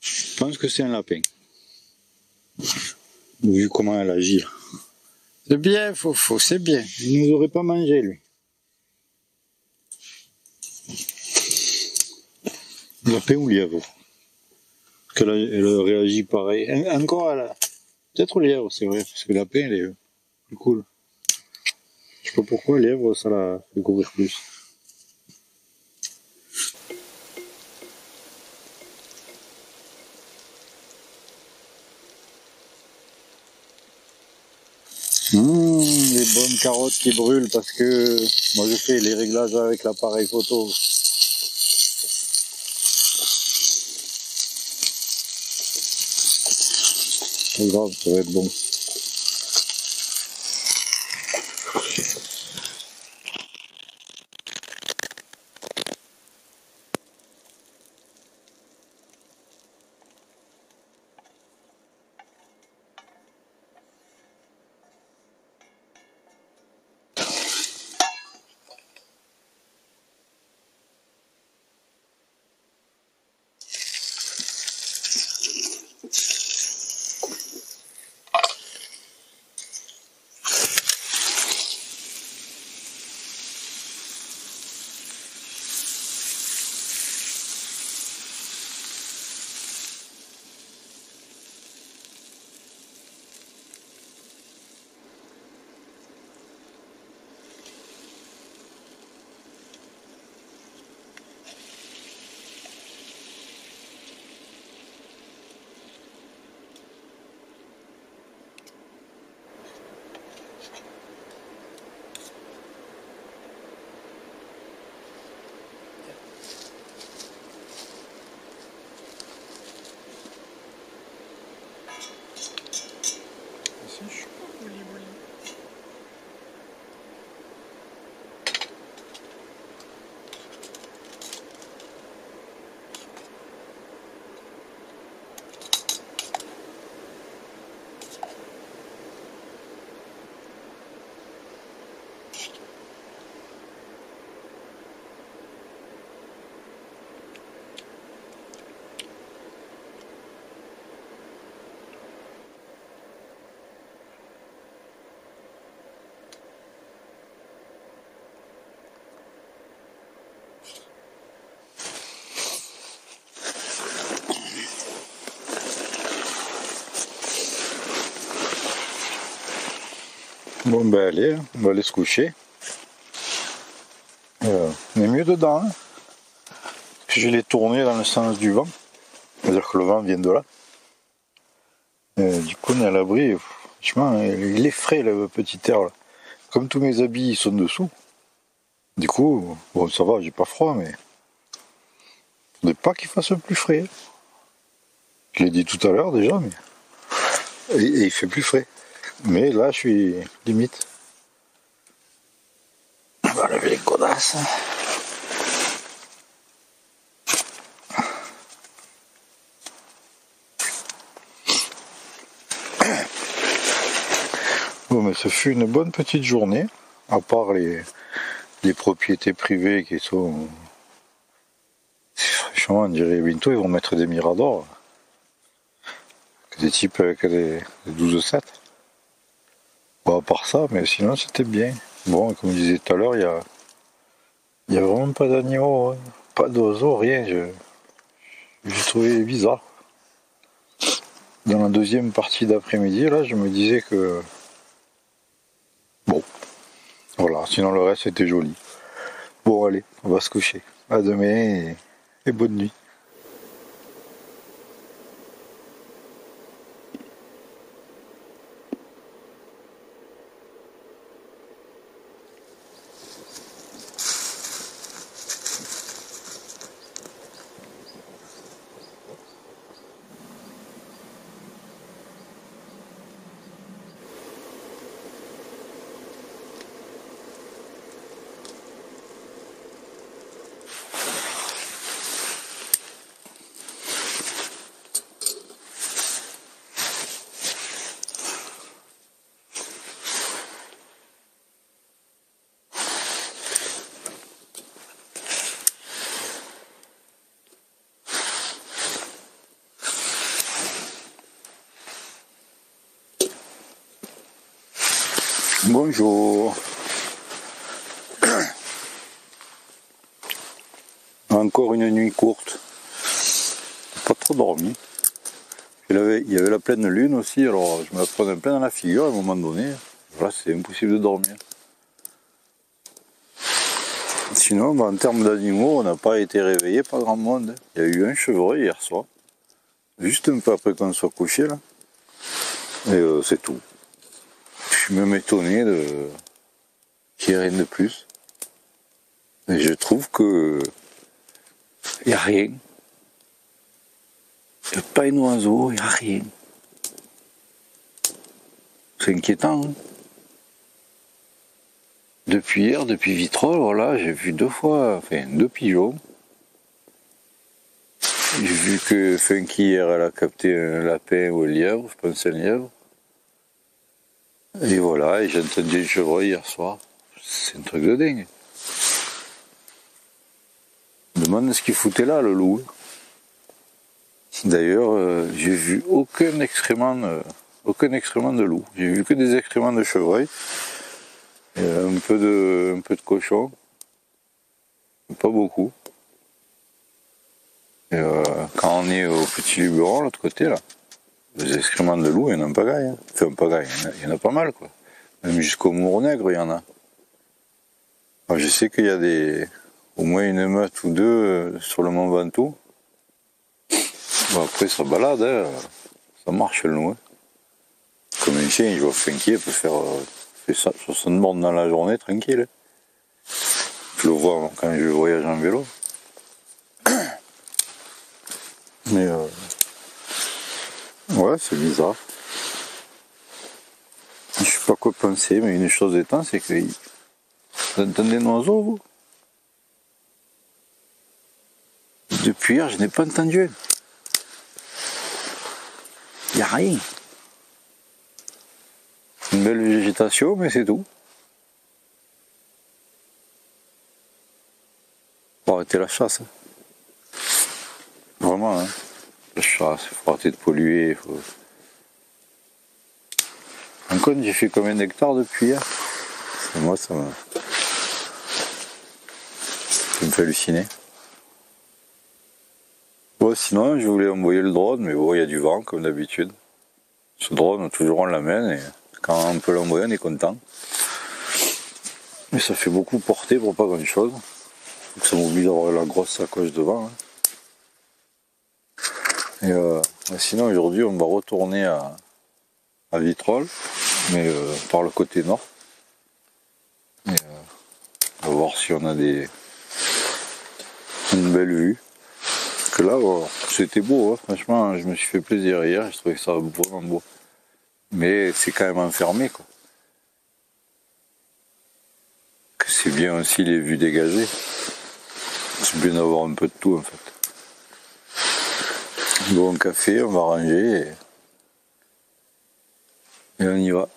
Je pense que c'est un lapin. Vu comment elle agit là. C'est bien, Fofo, c'est bien. Il nous aurait pas mangé lui. Lapin ou lièvre? Parce que là, elle réagit pareil. Encore, elle a... Peut-être lièvre, c'est vrai, parce que lapin, elle est plus cool. Je sais pas pourquoi, lièvre, ça la fait courir plus. Les bonnes carottes qui brûlent parce que moi je fais les réglages avec l'appareil photo. C'est grave, ça va être bon. Bon ben allez, hein, on va aller se coucher. On est mieux dedans. Hein. Je l'ai tourné dans le sens du vent. C'est-à-dire que le vent vient de là. Du coup on est à l'abri. Franchement, il est frais le petit air là. Comme tous mes habits ils sont dessous. Du coup, bon ça va, j'ai pas froid mais. Faudrait pas qu'il fasse plus frais. Je l'ai dit tout à l'heure déjà, mais. Et il fait plus frais. Mais là je suis limite. On va lever les godasses. Bon, mais ce fut une bonne petite journée, à part les propriétés privées qui sont... Franchement, on dirait bientôt ils vont mettre des miradors. Des types avec des 12-7. Bon, à part ça, mais sinon c'était bien. Bon, comme je disais tout à l'heure, il y a vraiment pas d'animaux, hein. Pas d'oiseaux, rien. J'ai trouvé bizarre. Dans la deuxième partie d'après-midi, là, je me disais que... Bon, voilà, sinon le reste était joli. Bon, allez, on va se coucher. À demain et bonne nuit. Bonjour. Encore une nuit courte. Pas trop dormi. Il y avait la pleine lune aussi, alors je me la prenais plein dans la figure à un moment donné. Voilà, c'est impossible de dormir. Sinon, en termes d'animaux, on n'a pas été réveillé par grand monde. Il y a eu un chevreuil hier soir. Juste un peu après qu'on soit couché là. Et c'est tout. Je suis même étonné qu'il n'y ait rien de plus. Et je trouve que il n'y a rien. Il n'y a pas un oiseau, il n'y a rien. C'est inquiétant. Hein. Depuis hier, depuis Vitrolles, voilà, j'ai vu deux pigeons. J'ai vu que Funky hier, elle a capté un lapin ou un lièvre, je pense un lièvre. Et voilà, et j'ai entendu un chevreuil hier soir. C'est un truc de dingue. Je me demande ce qu'il foutait là, le loup. D'ailleurs, j'ai vu aucun excrément de loup. J'ai vu que des excréments de chevreuil. Un peu de cochon. Pas beaucoup. Et quand on est au Petit Luberon, l'autre côté, là, les excréments de loup, il y en a en pagaille. Hein. Enfin, en pagaille, il y en a pas mal, quoi. Même jusqu'au Mournègre, il y en a. Alors, je sais qu'il y a au moins une meute ou deux sur le Mont Ventoux. Bon, après, ça balade, hein. Ça marche le loup. Hein. Comme un chien, je vois Funky, il peut faire 60 bornes dans la journée, tranquille. Je le vois quand je voyage en vélo. Mais ouais, c'est bizarre. Je sais pas quoi penser, mais une chose étant, c'est que vous entendez un oiseau, vous? Depuis hier, je n'ai pas entendu. Il n'y a rien. Une belle végétation, mais c'est tout. Faut arrêter la chasse. Vraiment, hein. La chasse, il faut arrêter de polluer. Faut... En compte, j'ai fait combien d'hectares depuis hier? Moi, ça me fait halluciner. Bon, sinon, je voulais envoyer le drone, mais bon, il y a du vent, comme d'habitude. Ce drone, toujours on l'amène et Quand on peut l'envoyer, on est content. Mais ça fait beaucoup porter pour pas grand chose. Donc ça m'oblige d'avoir la grosse sacoche devant. Et sinon aujourd'hui on va retourner à Vitrolles, mais par le côté nord. Et, on va voir si on a une belle vue. Parce que là, c'était beau, hein. Franchement, je me suis fait plaisir hier, je trouvais ça vraiment beau. Mais c'est quand même enfermé, quoi. Que c'est bien aussi les vues dégagées. C'est bien d'avoir un peu de tout, en fait. Bon, café, on va ranger et on y va.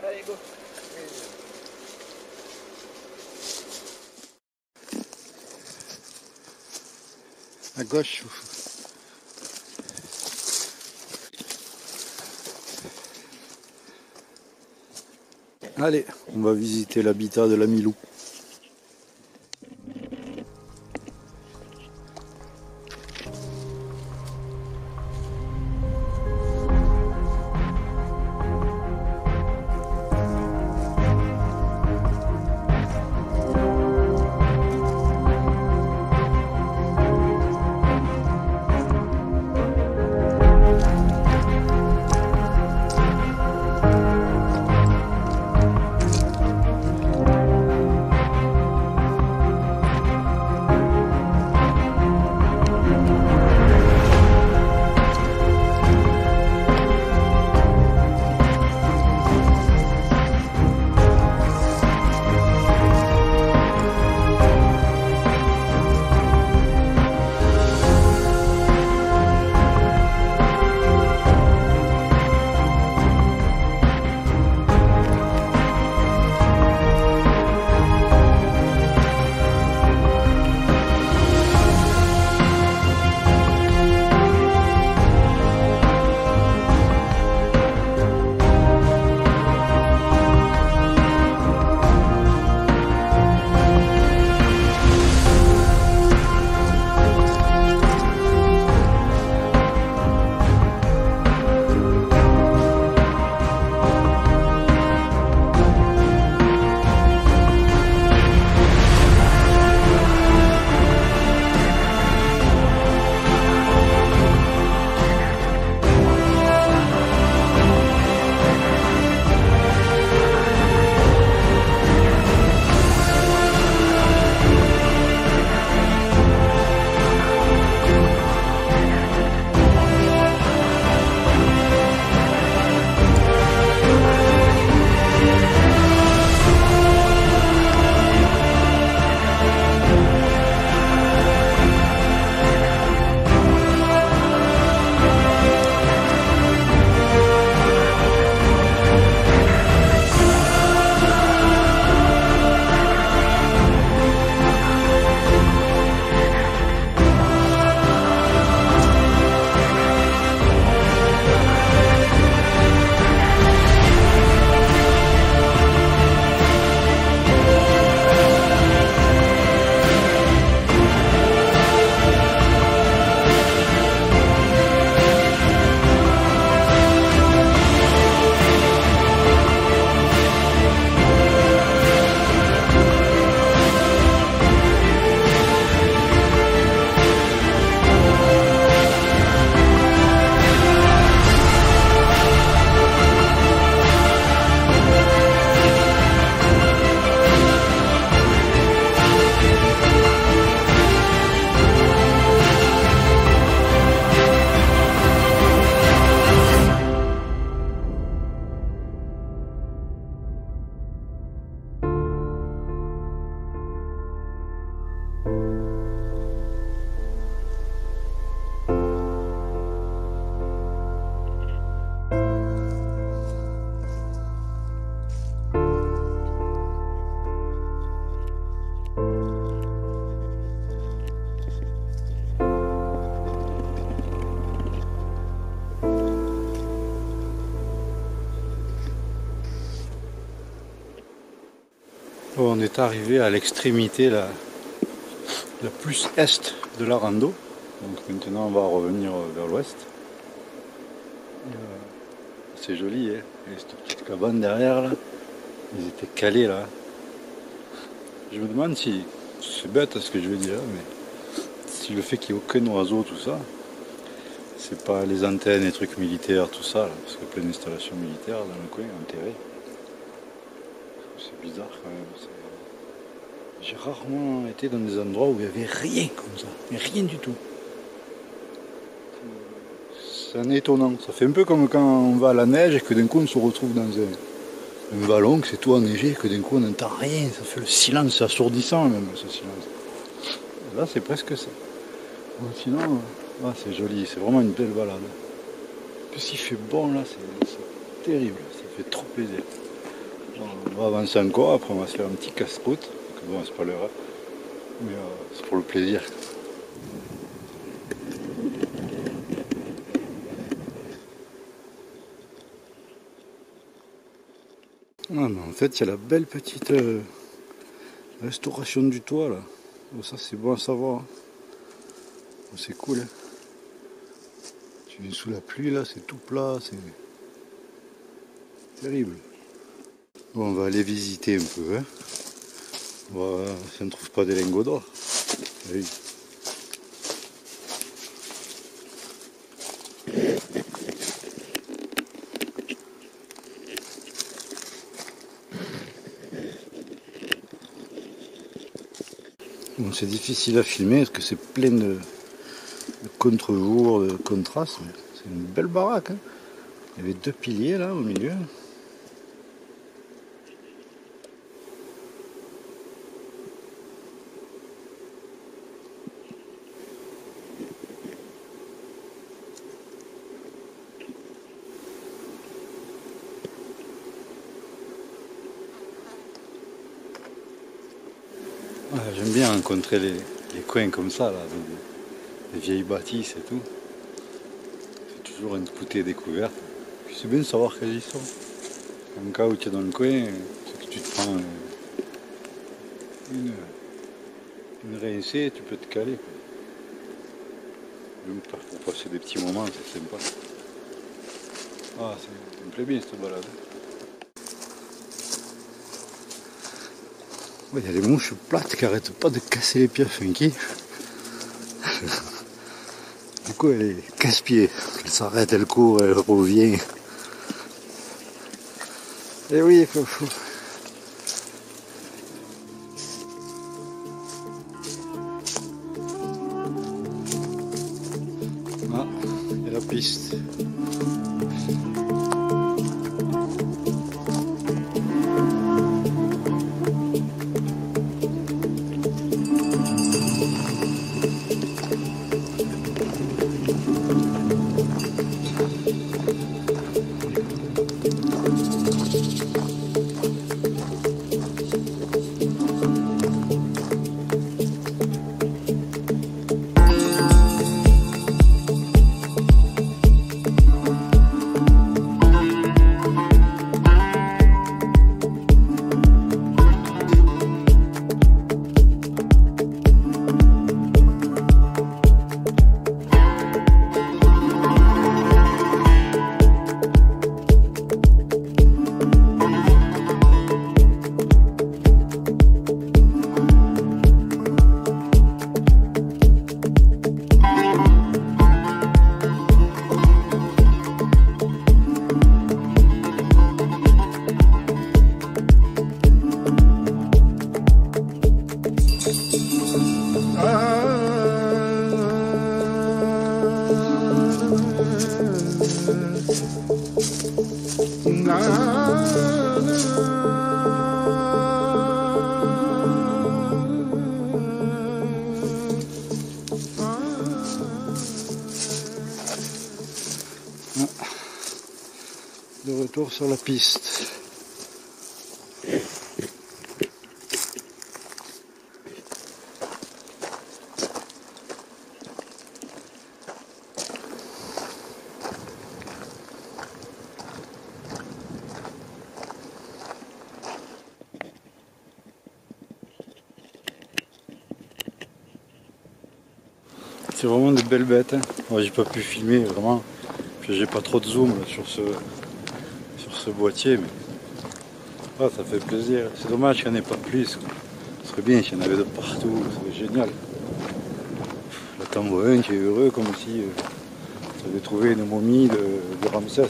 Allez, go. À gauche. Allez, on va visiter l'habitat de l'ami loup. Bon, on est arrivé à l'extrémité la plus est de la rando. Donc maintenant on va revenir vers l'ouest. C'est joli, hein. Et cette petite cabane derrière là, ils étaient calés là. Je me demande si, c'est bête ce que je vais dire, mais si le fait qu'il n'y ait aucun oiseau, tout ça, c'est pas les antennes et trucs militaires, tout ça, là, parce qu'il y a plein d'installations militaires dans le coin, enterrées. C'est bizarre quand même. J'ai rarement été dans des endroits où il n'y avait rien comme ça, mais rien du tout. C'est étonnant, ça fait un peu comme quand on va à la neige et que d'un coup on se retrouve dans un vallon, que c'est tout enneigé, que d'un coup on n'entend rien, ça fait le silence, c'est assourdissant même ce silence. Et là c'est presque ça. Bon, sinon, c'est joli, c'est vraiment une belle balade. En plus il fait bon là, c'est terrible, ça fait trop plaisir. Alors, on va avancer encore, après on va se faire un petit casse-route, bon c'est pas l'heure, mais c'est pour le plaisir. Ah, mais en fait, il y a la belle petite restauration du toit là. Oh, ça, c'est bon à savoir. Oh, c'est cool. Hein. Tu viens sous la pluie là, c'est tout plat, c'est terrible. Bon, on va aller visiter un peu. Hein. Voilà, si on ne trouve pas des lingots d'or. Oui. Bon, c'est difficile à filmer parce que c'est plein de contre-jour, de contrastes. C'est une belle baraque. Hein. Il y avait 2 piliers là au milieu. Ouais, j'aime bien rencontrer les coins comme ça, là, des vieilles bâtisses et tout. C'est toujours un côté découverte. Puis c'est bien de savoir quelles ils sont. En cas où tu es dans le coin, c'est que tu te prends une rincée, tu peux te caler. Quoi. Même pour passer des petits moments, c'est sympa. Ah, ça me plaît bien cette balade. Il y a les mouches plates qui arrêtent pas de casser les pieds à Funky. Du coup, elle est casse-pied. Elle s'arrête, elle court, elle revient. Et oui, il faut. Ah, il y a la piste. De retour sur la piste. C'est vraiment des belles bêtes. Hein. Moi, j'ai pas pu filmer vraiment. Puis j'ai pas trop de zoom là, sur ce boîtier, mais ah, ça fait plaisir. C'est dommage qu'il n'y en ait pas plus. Quoi. Ce serait bien s'il y en avait de partout, ce serait génial. Là, t'en vois un qui est heureux comme si tu avais trouvé une momie de Ramsès.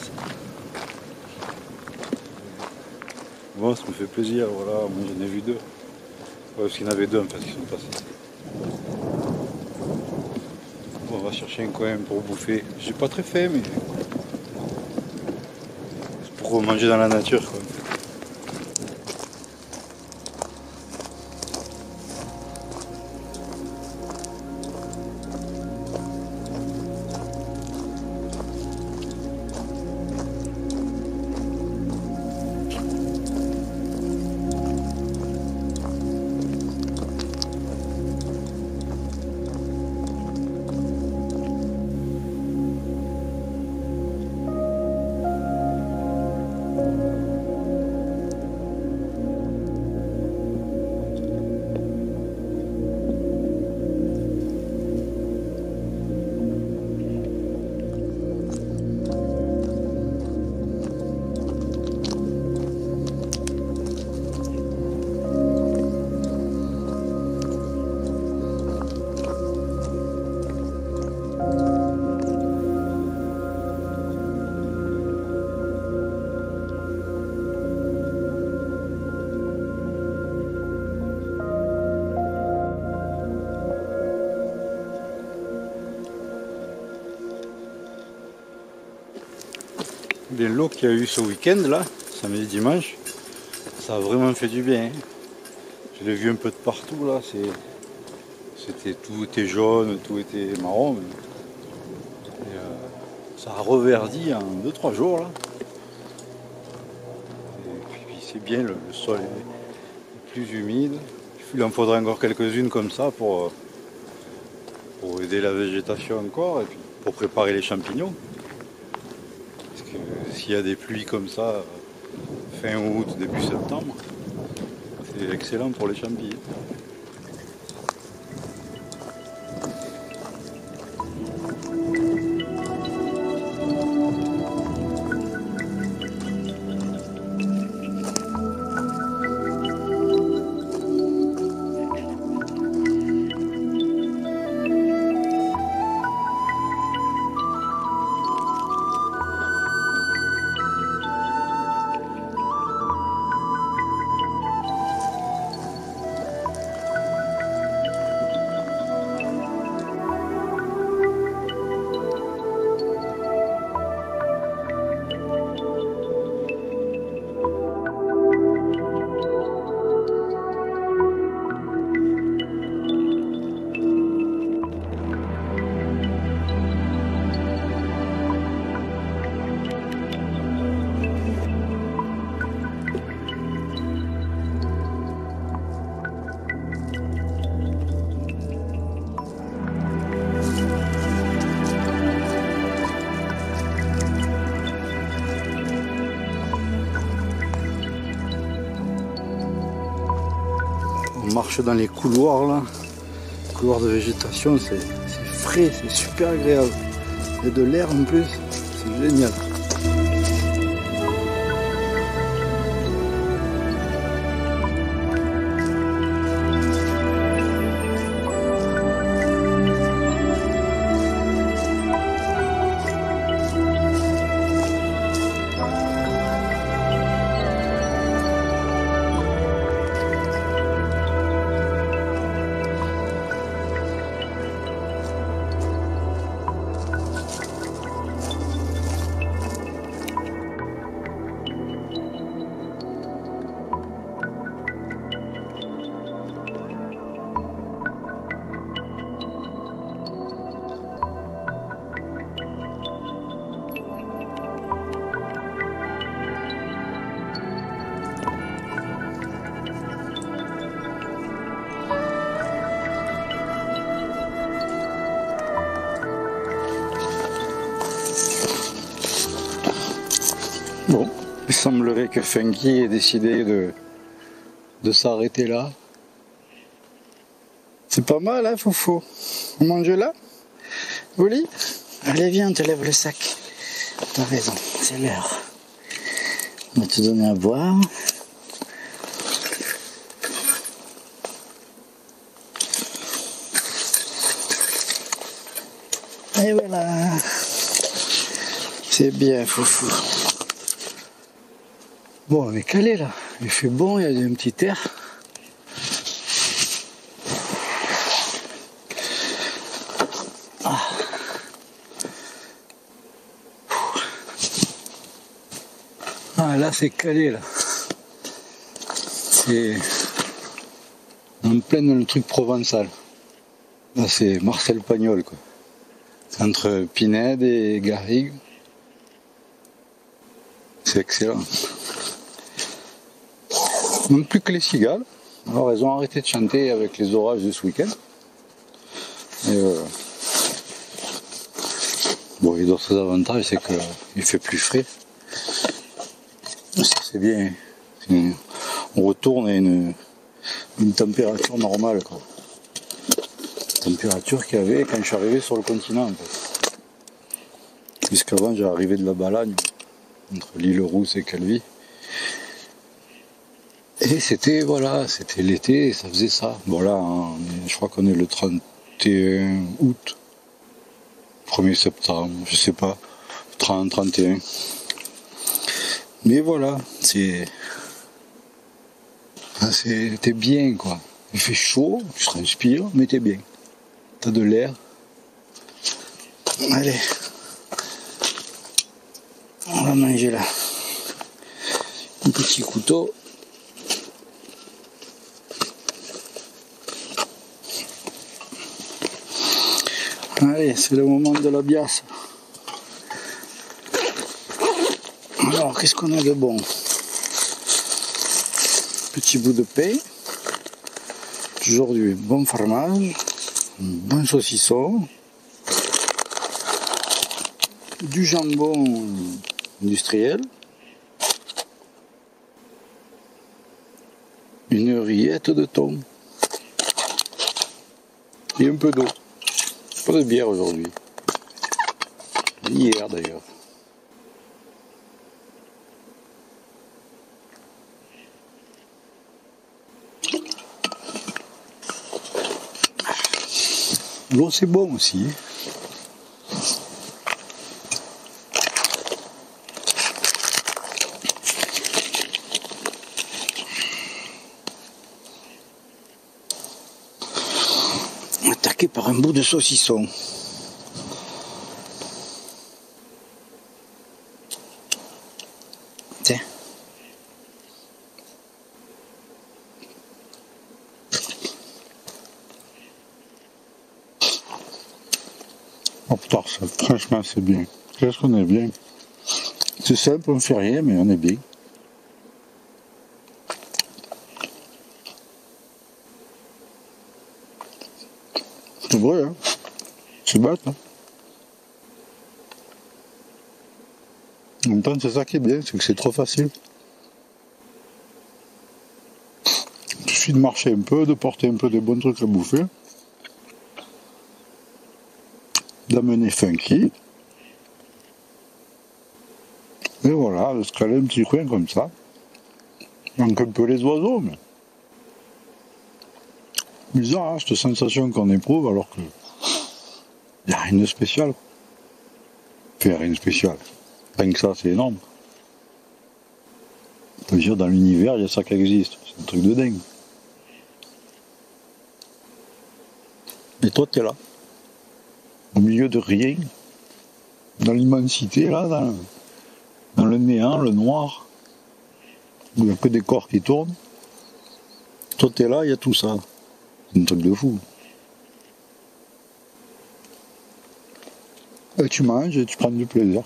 Bon, ça me fait plaisir, voilà, moi j'en ai vu deux. Ouais, parce qu'il y en avait deux en fait qui sont passés. Bon, on va chercher un coin pour bouffer. J'ai pas très faim, mais c'est pour manger dans la nature, quoi. Bien, l'eau qu'il y a eu ce week-end là, samedi dimanche, ça a vraiment fait du bien. Hein. Je l'ai vu un peu de partout là, tout était jaune, tout était marron. Et, ça a reverdit en 2-3 jours là. Et puis c'est bien, le sol est plus humide. Il en faudrait encore quelques-unes comme ça pour aider la végétation encore et puis pour préparer les champignons. S'il y a des pluies comme ça, fin août, début septembre, c'est excellent pour les champignons. On marche dans les couloirs là, couloirs de végétation, c'est frais, c'est super agréable. Il y a de l'air en plus, c'est génial. Bon, il semblerait que Funky ait décidé de s'arrêter là. C'est pas mal, hein, Foufou? On mange là?
Oli, allez viens, on te lève le sac. T'as raison, c'est l'heure. On va te donner à boire. Et voilà. C'est bien, foufou. Bon, on est calé là. Il fait bon, il y a un petit air. Ah, là c'est calé là. C'est en plein dans le truc provençal. Là c'est Marcel Pagnol quoi. C'est entre Pinède et Garrigues. C'est excellent. Non plus que les cigales. Alors elles ont arrêté de chanter avec les orages de ce week-end. Et bon, il y a d'autres avantages, c'est qu'il fait plus frais. Ça c'est bien. On retourne à une température normale quoi. Température qu'il y avait quand je suis arrivé sur le continent en fait. Puisqu'avant j'arrivais de la Balagne, entre l'île Rousse et Calvi. Et c'était voilà, c'était l'été et ça faisait ça. Bon là, je crois qu'on est le 31 août. 1er septembre, je sais pas. 30, 31. Mais voilà, t'es bien quoi. Il fait chaud, tu transpires, mais t'es bien. T'as de l'air. Allez. On va manger là. Un petit couteau. Allez, c'est le moment de la biasse. Alors, qu'est-ce qu'on a de bon? Petit bout de pain. Toujours du bon fromage. Un bon saucisson. Du jambon industriel. Une rillette de thon. Et un peu d'eau. Pas de bière aujourd'hui. Hier d'ailleurs. L'eau c'est bon aussi. Attaqué par un bout de saucisson. Tiens. Oh putain, franchement c'est bien. Qu'est-ce qu'on est bien. C'est simple, on ne fait rien, mais on est bien. C'est vrai, hein. C'est bête, hein. En même temps, c'est ça qui est bien, c'est que c'est trop facile. Il suffit de marcher un peu, de porter un peu des bons trucs à bouffer. D'amener Funky. Et voilà, de se caler un petit coin comme ça. Il manque un peu les oiseaux, mais... bizarre, hein, cette sensation qu'on éprouve alors que... il n'y a rien de spécial. Enfin, rien de spécial. Rien que ça, c'est énorme. On peut dire, dans l'univers, il y a ça qui existe. C'est un truc de dingue. Et toi, t'es là. Au milieu de rien. Dans l'immensité, là, dans le néant, le noir. Où il n'y a que des corps qui tournent. Toi, t'es là, il y a tout ça. C'est un truc de fou. Et tu manges et tu prends du plaisir.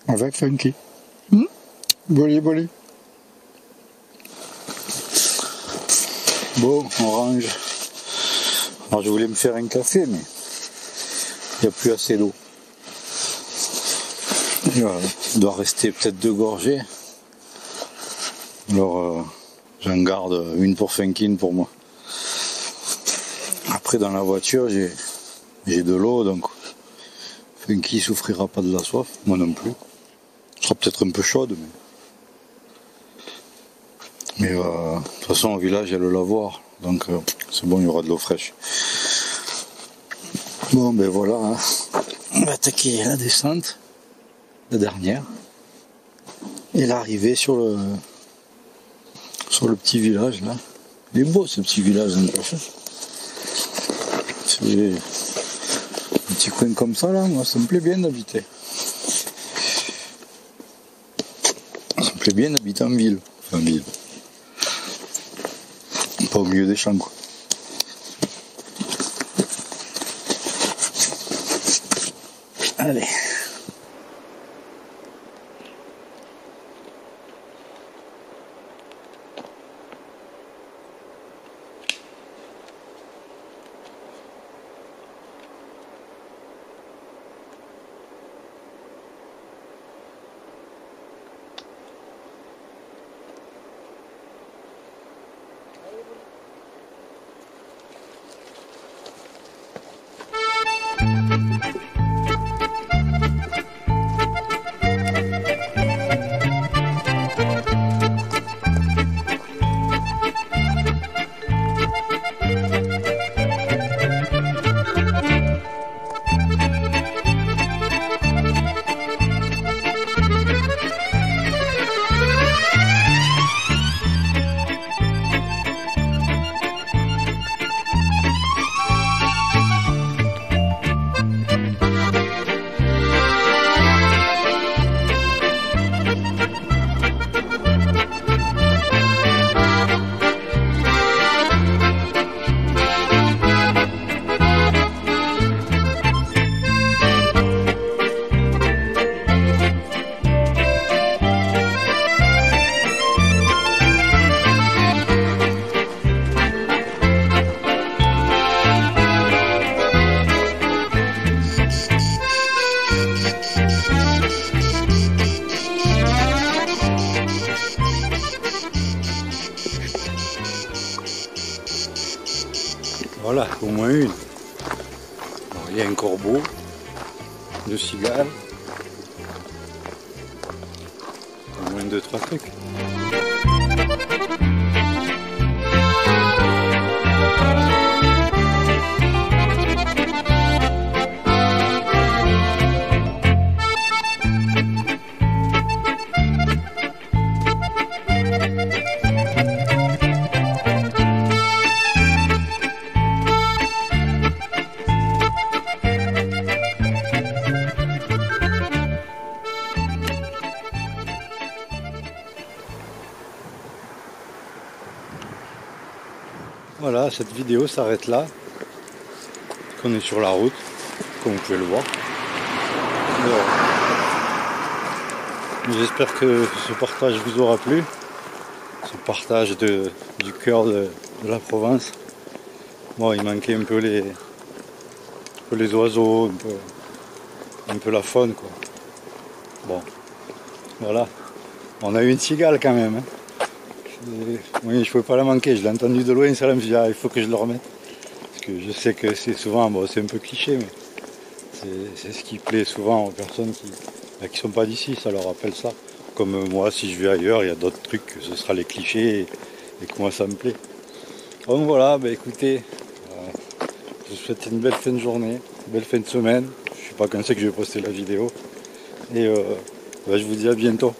Avec Funky. Boli. Bon, on range. Alors je voulais me faire un café, mais il n'y a plus assez d'eau. Il doit rester peut-être 2 gorgées. Alors j'en garde une pour Funky, une pour moi. après dans la voiture j'ai de l'eau, donc Funky souffrira pas de la soif, moi non plus. Elle sera peut-être un peu chaude, mais de toute façon au village il y a le lavoir, donc c'est bon, il y aura de l'eau fraîche. Bon ben voilà, hein. On va attaquer la descente, la dernière, et l'arrivée sur le petit village là. Il est beau ce petit village, hein. C'est un petit coin comme ça là, moi ça me plaît bien d'habiter. Ça me plaît bien d'habiter en ville, enfin en ville. Pas au milieu des champs quoi. Allez. Voilà, au moins une. Alors, il y a un corbeau, deux cigales, au moins 2-3 trucs. Voilà, cette vidéo s'arrête là. On est sur la route, comme vous pouvez le voir. J'espère que ce partage vous aura plu. Ce partage du cœur de la Provence. Bon, il manquait un peu les oiseaux, un peu la faune, quoi. Bon, voilà. On a eu une cigale quand même. Hein. Oui, je ne pouvais pas la manquer, je l'ai entendu de loin, ça là, je me suis dit, il faut que je le remette. Parce que je sais que c'est souvent, bon, c'est un peu cliché, mais c'est ce qui plaît souvent aux personnes qui ne sont pas d'ici, ça leur rappelle ça. Comme moi, si je vais ailleurs, il y a d'autres trucs, ce sera les clichés et que moi ça me plaît. Donc voilà, bah, écoutez, je vous souhaite une belle fin de journée, une belle fin de semaine. Je ne sais pas quand c'est que je vais poster la vidéo. Et bah, je vous dis à bientôt.